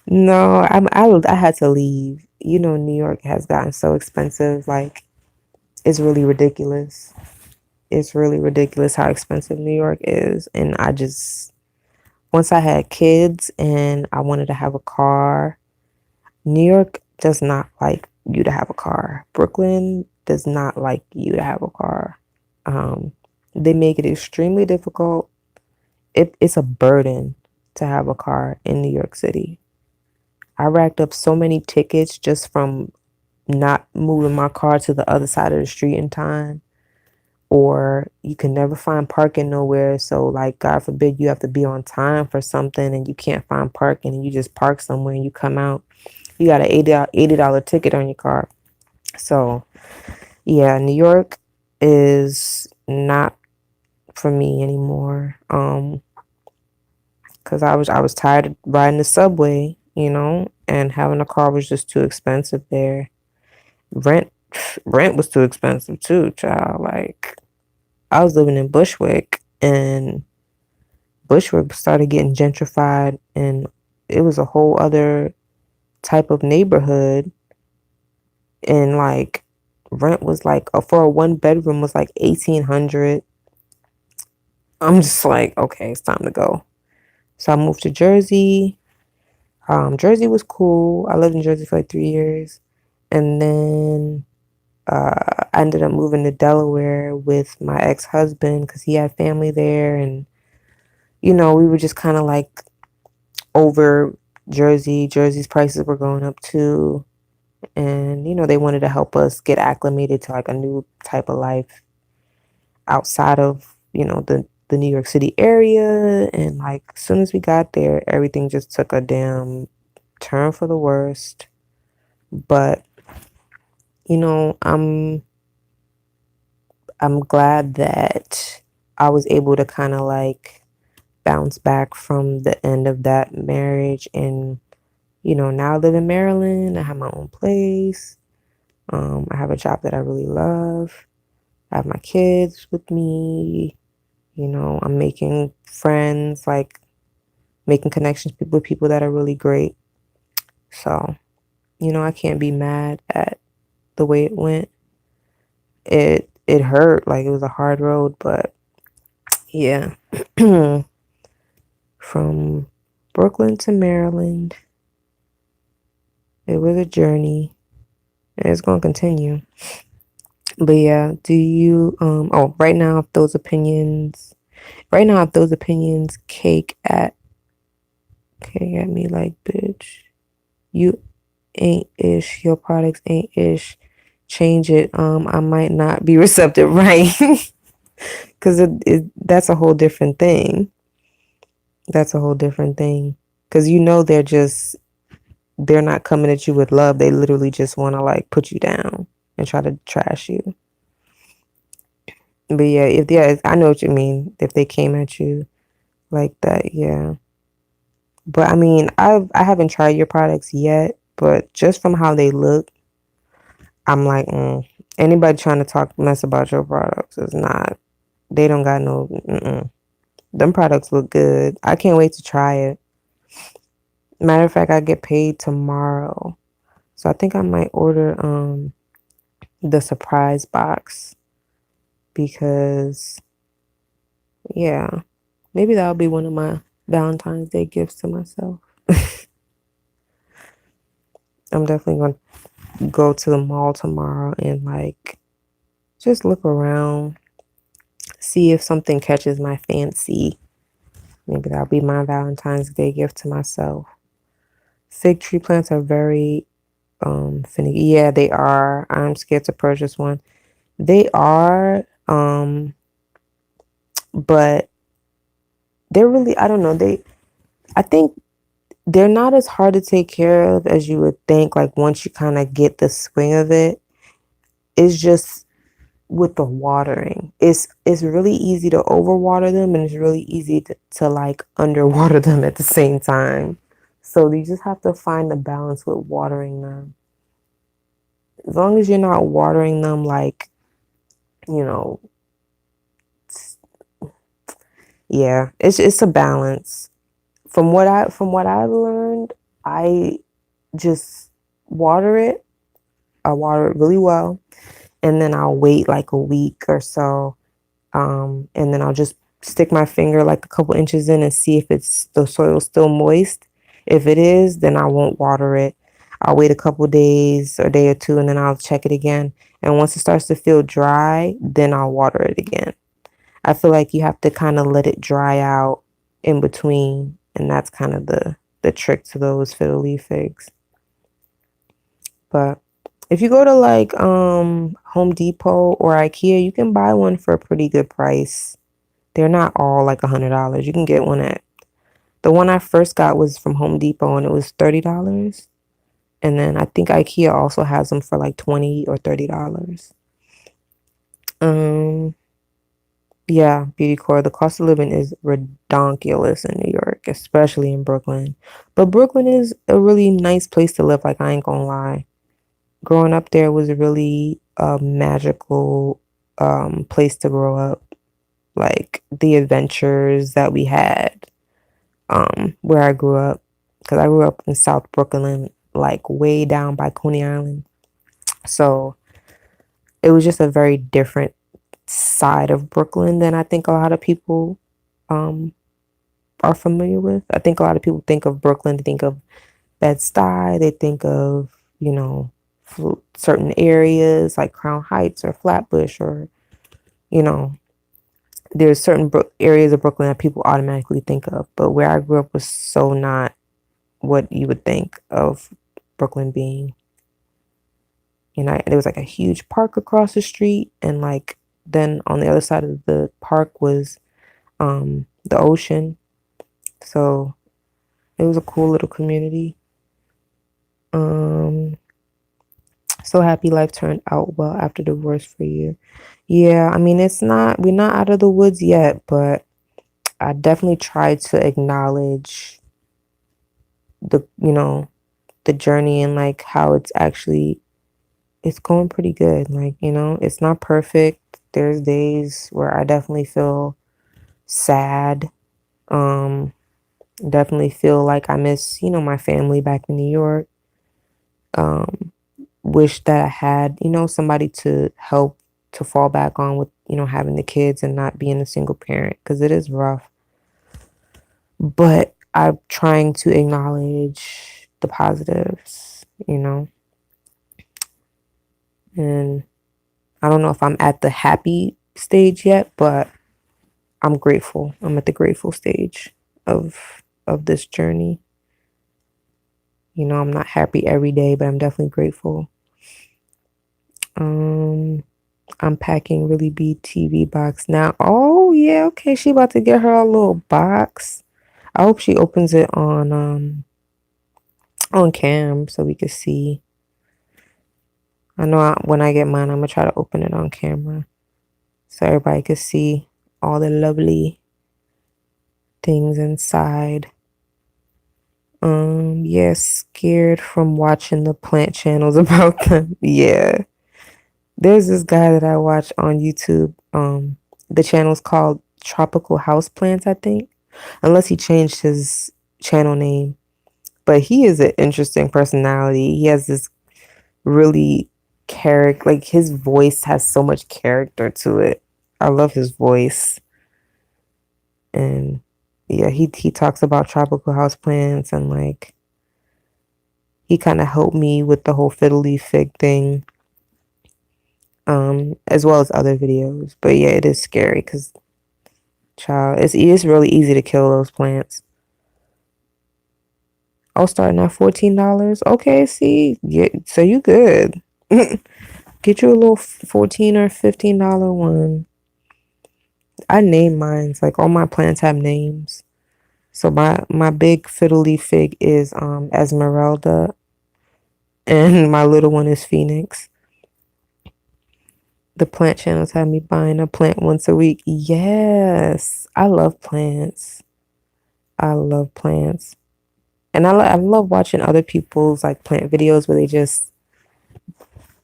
No, I had to leave. You know, New York has gotten so expensive. Like, it's really ridiculous. It's really ridiculous how expensive New York is. And I just, once I had kids and I wanted to have a car, New York does not like you to have a car. Brooklyn does not like you to have a car. Um, they make it extremely difficult. It's a burden to have a car in New York City. I racked up so many tickets just from not moving my car to the other side of the street in time, or you can never find parking nowhere. So, like, God forbid you have to be on time for something and you can't find parking and you just park somewhere and you come out, you got an $80 ticket on your car. So, yeah, New York is not for me anymore. Because I was tired of riding the subway, you know, and having a car was just too expensive there. Rent rent was too expensive too, child. Like, I was living in Bushwick, and Bushwick started getting gentrified, and it was a whole other type of neighborhood. And like, rent was like for a one bedroom was like 1,800. I'm just like, okay, it's time to go. So I moved to Jersey. Jersey was cool. I lived in Jersey for like 3 years, and then I ended up moving to Delaware with my ex-husband because he had family there, and you know, we were just kind of like over Jersey. Jersey's prices were going up too, and you know, they wanted to help us get acclimated to like a new type of life outside of, you know, the New York City area. And like, as soon as we got there, everything just took a damn turn for the worst. But you know, I'm glad that I was able to kind of like bounce back from the end of that marriage, and you know, now I live in Maryland. I have my own place. I have a job that I really love. I have my kids with me. You know, I'm making friends, like making connections with people that are really great. So, you know, I can't be mad at the way it went. It hurt, like it was a hard road, but yeah. From Brooklyn to Maryland, it was a journey, and it's gonna continue. But yeah, do you oh, right now if those opinions cake at me like, bitch, you ain't ish, your products ain't ish, change it. I might not be receptive, right? Because that's a whole different thing. That's a whole different thing. Because you know, they're not coming at you with love. They literally just want to like put you down and try to trash you. But yeah, I know what you mean. If they came at you like that, yeah. But I mean, I haven't tried your products yet, but just from how they look, I'm like, anybody trying to talk mess about your products is not. They don't got no. Them products look good. I can't wait to try it. Matter of fact, I get paid tomorrow. So I think I might order the surprise box because yeah, maybe that'll be one of my Valentine's Day gifts to myself. I'm definitely going to go to the mall tomorrow and like just look around, see if something catches my fancy. Maybe that'll be my Valentine's Day gift to myself. Fig tree plants are very finicky. Yeah, they are. I'm scared to purchase one. They are, but they're really, I don't know. I think they're not as hard to take care of as you would think. Like once you kind of get the swing of it, it's just with the watering. It's really easy to overwater them and it's really easy to like underwater them at the same time. So you just have to find the balance with watering them. As long as you're not watering them like, you know, yeah, it's a balance. From what I've learned, I just water it. I water it really well, and then I'll wait like a week or so, and then I'll just stick my finger like a couple inches in and see if it's the soil's still moist. If it is, then I won't water it. I'll wait a couple days or a day or two, and then I'll check it again. And once it starts to feel dry, then I'll water it again. I feel like you have to kind of let it dry out in between, and that's kind of the trick to those fiddle leaf figs. But if you go to like Home Depot or IKEA, you can buy one for a pretty good price. They're not all like $100. You can get one at the one I first got was from Home Depot and it was $30. And then I think IKEA also has them for like $20 or $30. Um Yeah, beauty core. The cost of living is redonkulous in New York, especially in Brooklyn. But Brooklyn is a really nice place to live, like I ain't gonna lie. Growing up there was really a magical place to grow up. Like the adventures that we had where I grew up. Because I grew up in South Brooklyn, like way down by Coney Island. So it was just a very different side of Brooklyn than I think a lot of people um, are familiar with. I think a lot of people think of Brooklyn, they think of Bed-Stuy, they think of, you know, certain areas like Crown Heights or Flatbush or, you know, there's certain areas of Brooklyn that people automatically think of. But where I grew up was so not what you would think of Brooklyn being. You know, there was like a huge park across the street, and like then on the other side of the park was the ocean. So it was a cool little community. Um, so happy life turned out well after divorce for you. Yeah, I mean we're not out of the woods yet, but I definitely try to acknowledge the journey and like how it's going pretty good. Like, it's not perfect. There's days where I definitely feel sad. Um, definitely feel like I miss, my family back in New York. Um, wish that I had, somebody to help to fall back on with, having the kids and not being a single parent because it is rough. But I'm trying to acknowledge the positives, and I don't know if I'm at the happy stage yet, but I'm grateful. I'm at the grateful stage of this journey. I'm not happy every day, but I'm definitely grateful. I'm packing really big TV box now. Oh yeah, okay. She about to get her a little box. I hope she opens it on cam so we could see. I know when I get mine, I'm gonna try to open it on camera so everybody could see all the lovely things inside. Yeah, scared from watching the plant channels about them. Yeah. There's this guy that I watch on YouTube. The channel's called Tropical House Plants, I think. Unless he changed his channel name. But he is an interesting personality. He has this really character, like his voice has so much character to it. I love his voice. And yeah, he talks about tropical house plants and like he kind of helped me with the whole fiddle leaf fig thing, as well as other videos. But yeah, it is scary because child, it's really easy to kill those plants. Oh, starting at $14. Okay, see, yeah, so you good. Get you a little 14 or $15 one. I name mine. Like all my plants have names. So my big fiddle leaf fig is Esmeralda, and my little one is Phoenix. The plant channels have me buying a plant once a week. Yes, I love plants. I love plants. And I love watching other people's like plant videos where they just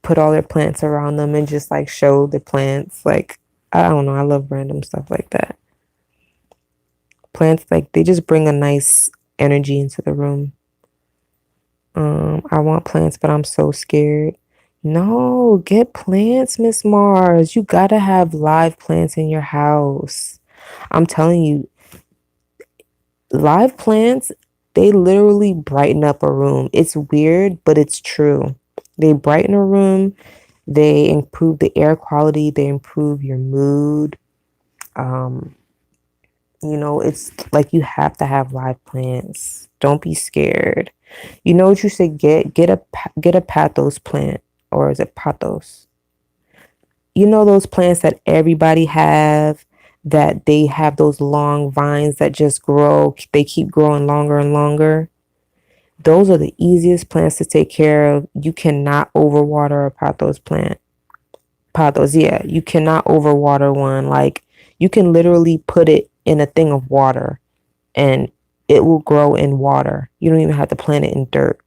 put all their plants around them and just like show the plants. Like, I don't know, I love random stuff like that. Plants, like, they just bring a nice energy into the room. I want plants, but I'm so scared. No, get plants, Miss Mars. You gotta have live plants in your house. I'm telling you, live plants, they literally brighten up a room. It's weird, but it's true. They brighten a room, they improve the air quality, they improve your mood. Um, it's like you have to have live plants. Don't be scared. You know what you should get? Get a pathos plant, or is it pathos? You know those plants that everybody have, that they have those long vines that just grow. They keep growing longer and longer. Those are the easiest plants to take care of. You cannot overwater a pathos plant. Pathos, yeah, you cannot overwater one. Like you can literally put it in a thing of water and it will grow in water. You don't even have to plant it in dirt.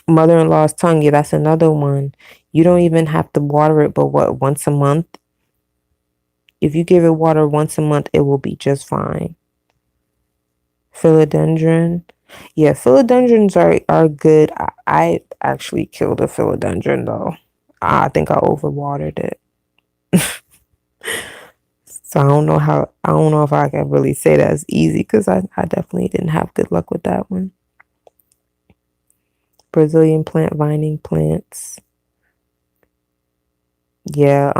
Mother-in-law's tongue, yeah, that's another one. You don't even have to water it, but what, once a month? If you give it water once a month, it will be just fine. Philodendron. Yeah, philodendrons are good. I actually killed a philodendron though. I think I overwatered it. So I don't know if I can really say that as easy because I definitely didn't have good luck with that one. Brazilian plant vining plants. Yeah,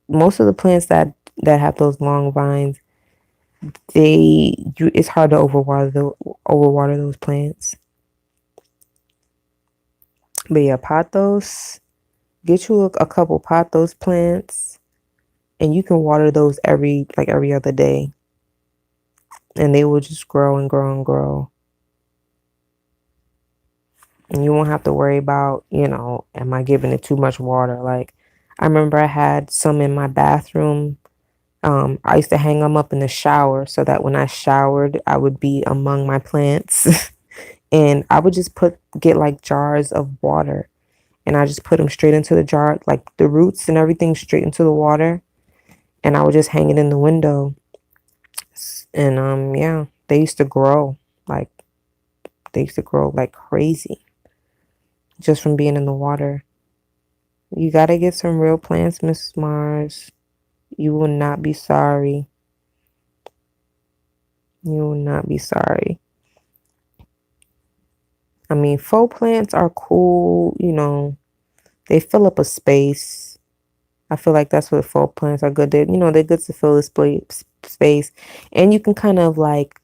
most of the plants that have those long vines, it's hard to overwater those plants. But yeah, pothos, get you a couple pothos plants and you can water those every other day and they will just grow and grow and grow. And you won't have to worry about, am I giving it too much water? Like, I remember I had some in my bathroom. I used to hang them up in the shower so that when I showered, I would be among my plants. And I would just get like jars of water and I just put them straight into the jar, like the roots and everything straight into the water. And I would just hang it in the window. And yeah, they used to grow like crazy just from being in the water. You gotta get some real plants, Mrs. Mars. You will not be sorry. You will not be sorry. I mean, faux plants are cool, they fill up a space. I feel like that's what faux plants are good. They're good to fill the space. And you can kind of like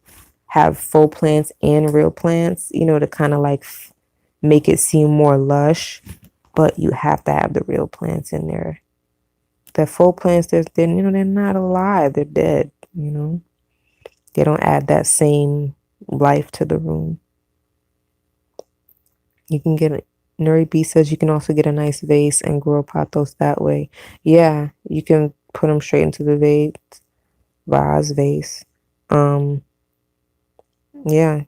have faux plants and real plants, to kind of like make it seem more lush. But you have to have the real plants in there. The faux plants, they're not alive. They're dead, They don't add that same life to the room. You can Nuri B says you can also get a nice vase and grow pothos that way. Yeah, you can put them straight into the vase. Yeah.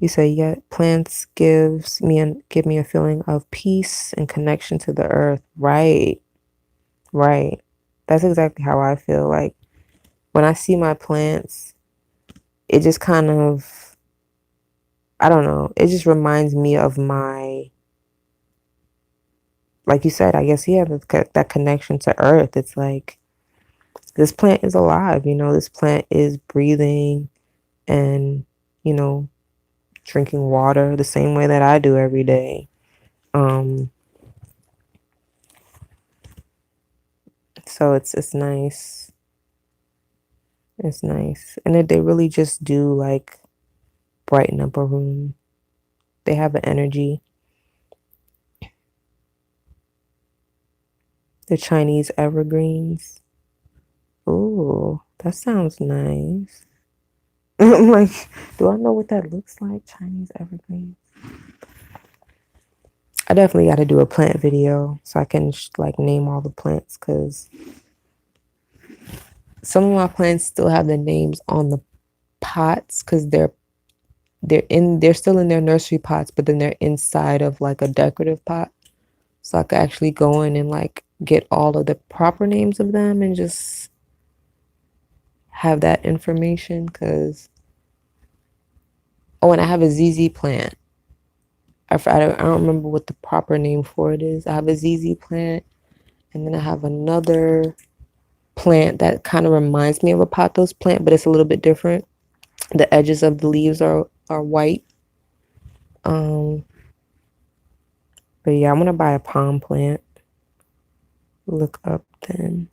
You say, yeah, plants give me a feeling of peace and connection to the earth. Right. Right. That's exactly how I feel. Like when I see my plants, it just kind of, I don't know, it just reminds me of my, like you said, I guess, yeah, that connection to earth. It's like this plant is alive, this plant is breathing and, you know, drinking water the same way that I do every day. Um, so it's nice. It's nice. And they really just do like brighten up a room. They have an energy. The Chinese evergreens. Ooh, that sounds nice. I'm like, do I know what that looks like? Chinese evergreen. I definitely got to do a plant video so I can like name all the plants because some of my plants still have the names on the pots because they're still in their nursery pots, but then they're inside of like a decorative pot. So I could actually go in and like get all of the proper names of them and just have that information because oh, and I have a ZZ plant. I don't remember what the proper name for it is. I have a ZZ plant, and then I have another plant that kind of reminds me of a pothos plant, but it's a little bit different. The edges of the leaves are white. Um, but yeah, I'm gonna buy a palm plant. Look up then.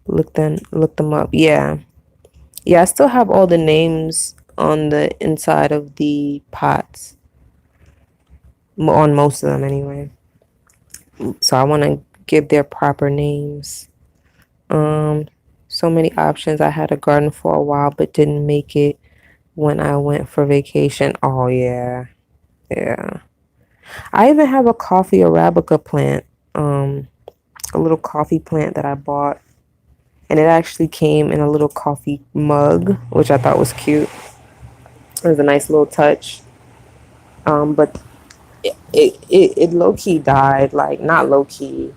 Look them up. Yeah. Yeah, I still have all the names on the inside of the pots. On most of them anyway. So I want to give their proper names. Um, so many options. I had a garden for a while, but didn't make it when I went for vacation. Oh yeah, yeah. I even have a coffee Arabica plant, a little coffee plant that I bought, and it actually came in a little coffee mug, which I thought was cute. It was a nice little touch. But it low key died, like not low key.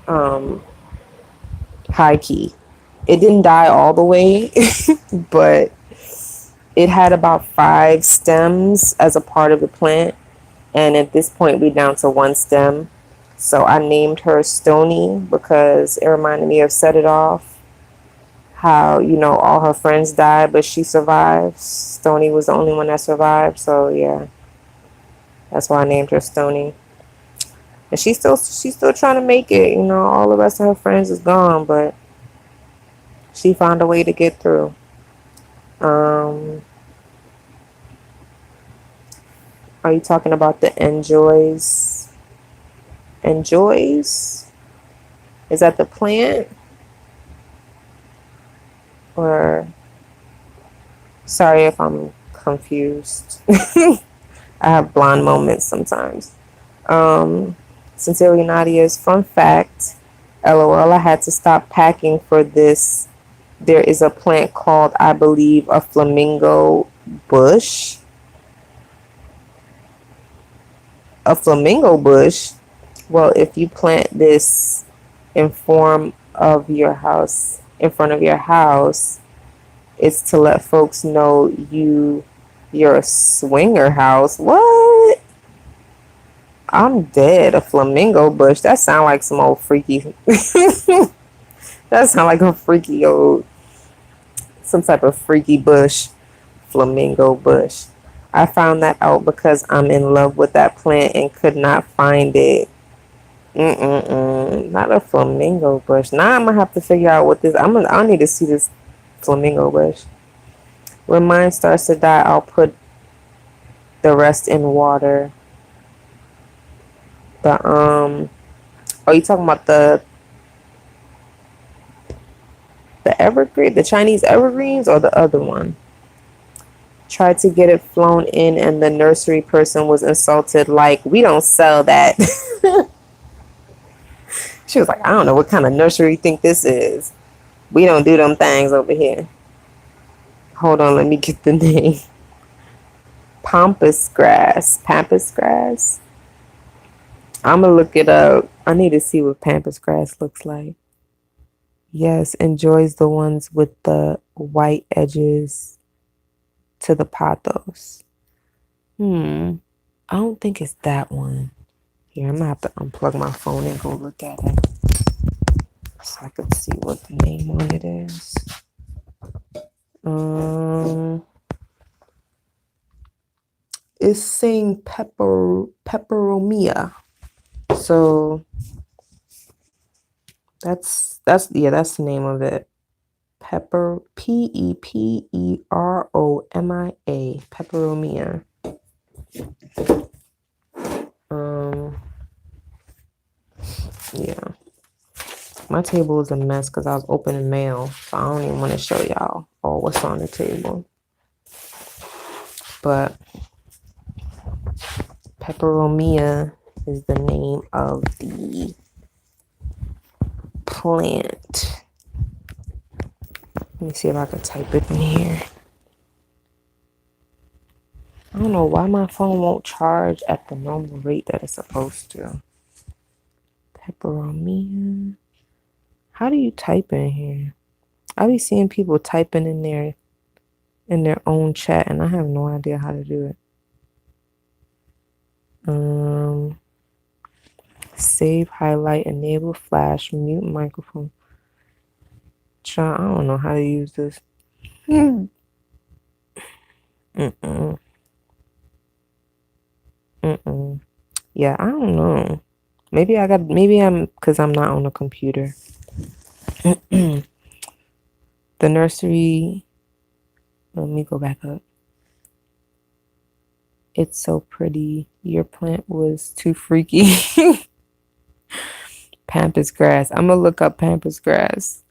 Um, High key. It didn't die all the way, but it had about 5 stems as a part of the plant. And at this point, we're down to 1 stem. So I named her Stony because it reminded me of Set It Off. How, all her friends died, but she survived. Stony was the only one that survived. So yeah, that's why I named her Stony. And she's still trying to make it. All the rest of her friends is gone, but she found a way to get through. Um, are you talking about the enjoys? Enjoys? Is that the plant? Or sorry if I'm confused. I have blonde moments sometimes. Um, Sincerely Nadia's fun fact. LOL, I had to stop packing for this. There is a plant called, I believe, a flamingo bush. A flamingo bush. Well, if you plant this in front of your house, it's to let folks know you're a swinger house. What? I'm dead. A flamingo bush. That sound like some old freaky. That sound like a freaky old, some type of freaky bush. Flamingo bush. I found that out because I'm in love with that plant and could not find it. Not a flamingo bush. Now I'm gonna have to figure out what this. I need to see this flamingo bush. When mine starts to die, I'll put the rest in water. But are you talking about the evergreen, the Chinese evergreens, or the other one? Tried to get it flown in, and the nursery person was insulted. Like, we don't sell that. She was like, I don't know what kind of nursery you think this is. We don't do them things over here. Hold on, let me get the name. Pampas grass. Pampas grass. I'm gonna look it up. I need to see what pampas grass looks like. Yes, enjoys the ones with the white edges to the pathos. Hmm. I don't think it's that one. Here, I'm gonna have to unplug my phone and go look at it so I could see what the name on it is. Um, it's saying pepperomia. So that's the name of it. Peperomia. Pepperomia. Um, yeah. My table is a mess because I was opening mail, so I don't even want to show y'all all what's on the table. But peperomia is the name of the plant. Let me see if I can type it in here. I don't know why my phone won't charge at the normal rate that it's supposed to. Peperomia. How do you type in here? I be seeing people typing in their own chat, and I have no idea how to do it. Save, highlight, enable, flash, mute microphone. Child, I don't know how to use this. Mm-mm. Mm-mm. Yeah, I don't know. Maybe I'm, because I'm not on a computer. The nursery, let me go back up. It's so pretty. Your plant was too freaky. Pampas grass. I'm gonna look up pampas grass.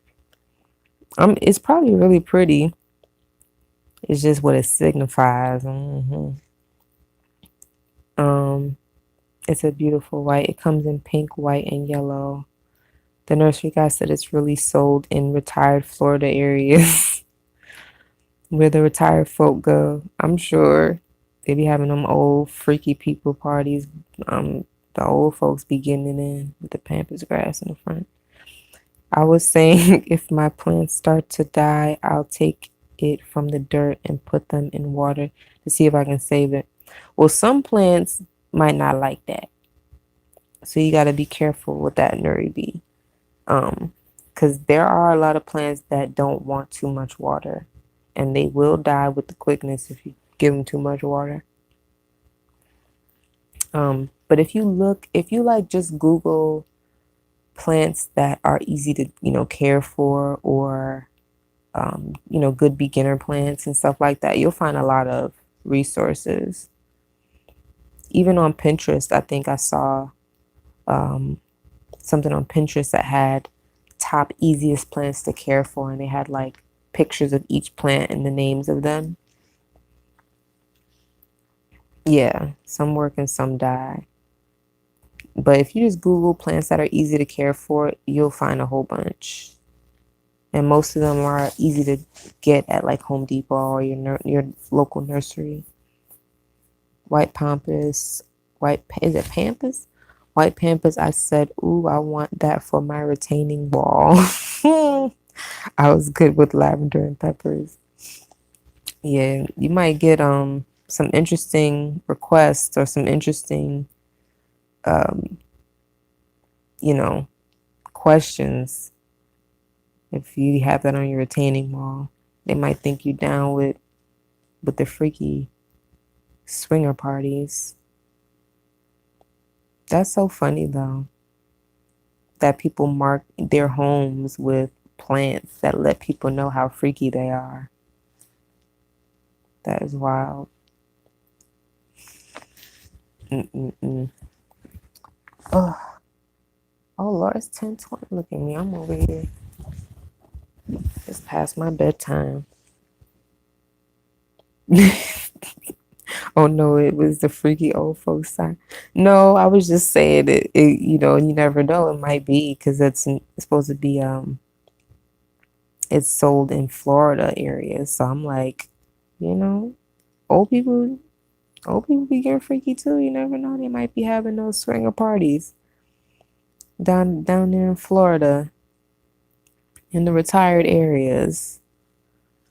It's probably really pretty. It's just what it signifies. Um, it's a beautiful white. It comes in pink, white, and yellow. The nursery guy said it's really sold in retired Florida areas where the retired folk go. I'm sure they be having them old freaky people parties. The old folks be getting it in with the pampas grass in the front. I was saying if my plants start to die, I'll take it from the dirt and put them in water to see if I can save it. Well, some plants might not like that. So you got to be careful with that, Nuri B. Because there are a lot of plants that don't want too much water, and they will die with the quickness if you give them too much water. But if you like just Google plants that are easy to, care for, or, good beginner plants and stuff like that, you'll find a lot of resources. Even on Pinterest, I think I saw something on Pinterest that had top easiest plants to care for, and they had like pictures of each plant and the names of them. Yeah, some work and some die. But if you just Google plants that are easy to care for, you'll find a whole bunch. And most of them are easy to get at like Home Depot or your local nursery. White pampas, is it pampas? White pampas. I said, ooh, I want that for my retaining wall. I was good with lavender and peppers. Yeah, you might get some interesting requests or some interesting um you know questions if you have that on your retaining wall. They might think you down with the freaky swinger parties. That's so funny though, that people mark their homes with plants that let people know how freaky they are. That is wild. Mm-mm-mm. Oh, oh Lord, it's 10:20. Look at me, I'm over here. It's past my bedtime. Oh no, it was the freaky old folks side. No, I was just saying you never know. It might be because it's supposed to be it's sold in Florida areas. So I'm like, you know, old people old people be getting freaky too. You never know. They might be having those swinger parties down there in Florida. in the retired areas.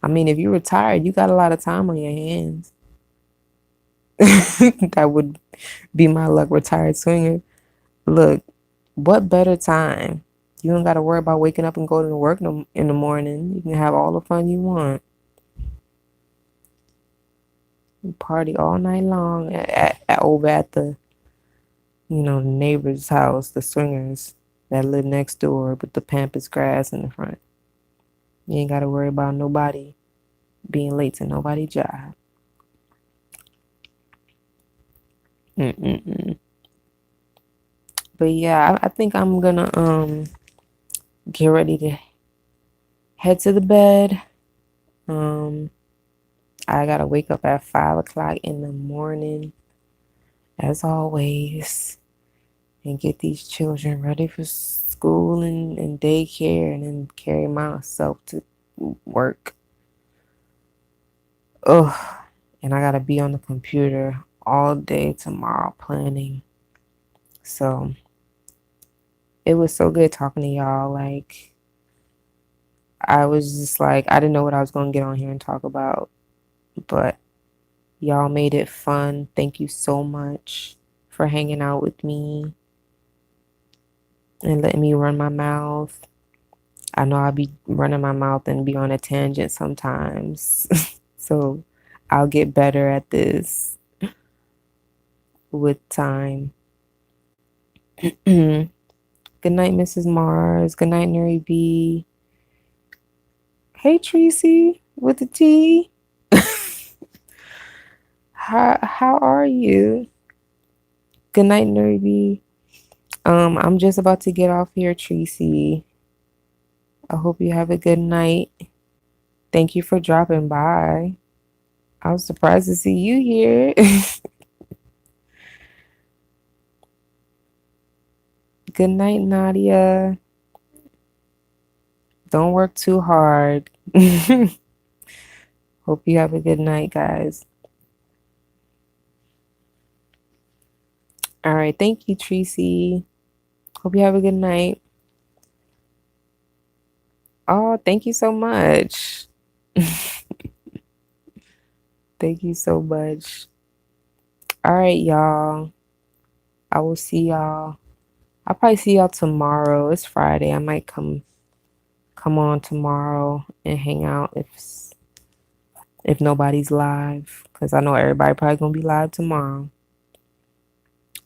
I mean, if you're retired, you got a lot of time on your hands. That would be my luck, retired swinger. Look, what better time? You don't got to worry about waking up and going to work in the morning. You can have all the fun you want. You party all night long over at the, the neighbor's house, the swingers that live next door with the pampas grass in the front. You ain't got to worry about nobody being late to nobody's job. Mm-mm-mm. But yeah, I think I'm gonna get ready to head to the bed. Um, I gotta wake up at 5 o'clock in the morning, as always, and get these children ready for school and daycare, and then carry myself to work. Ugh, and I gotta be on the computer all day tomorrow planning. So it was so good talking to y'all. Like, I was just like, I didn't know what I was gonna get on here and talk about, but y'all made it fun. Thank you so much for hanging out with me and letting me run my mouth. I know I'll be running my mouth and be on a tangent sometimes. So I'll get better at this with time. Good night, Mrs. Mars. Good night, Nuri B. Hey, Tracy with the T. How are you? Good night, Nuri B. I'm just about to get off here, Tracy. I hope you have a good night. Thank you for dropping by. I was surprised to see you here. Good night, Nadia. Don't work too hard. Hope you have a good night, guys. All right. Thank you, Tracy. Hope you have a good night. Oh, thank you so much. Thank you so much. All right, y'all. I will see y'all. I'll probably see y'all tomorrow. It's Friday. I might come on tomorrow and hang out if nobody's live, because I know everybody probably gonna be live tomorrow.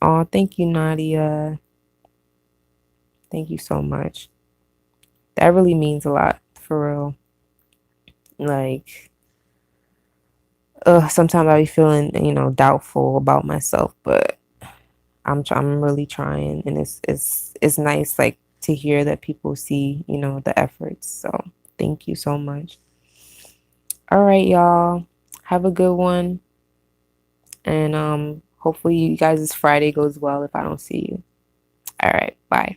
Oh, thank you, Nadia. Thank you so much. That really means a lot, for real. Like, sometimes I be feeling, doubtful about myself, but I'm really trying, and it's nice, like, to hear that people see, the efforts. So thank you so much. All right, y'all. Have a good one. And hopefully you guys' Friday goes well if I don't see you. All right, bye.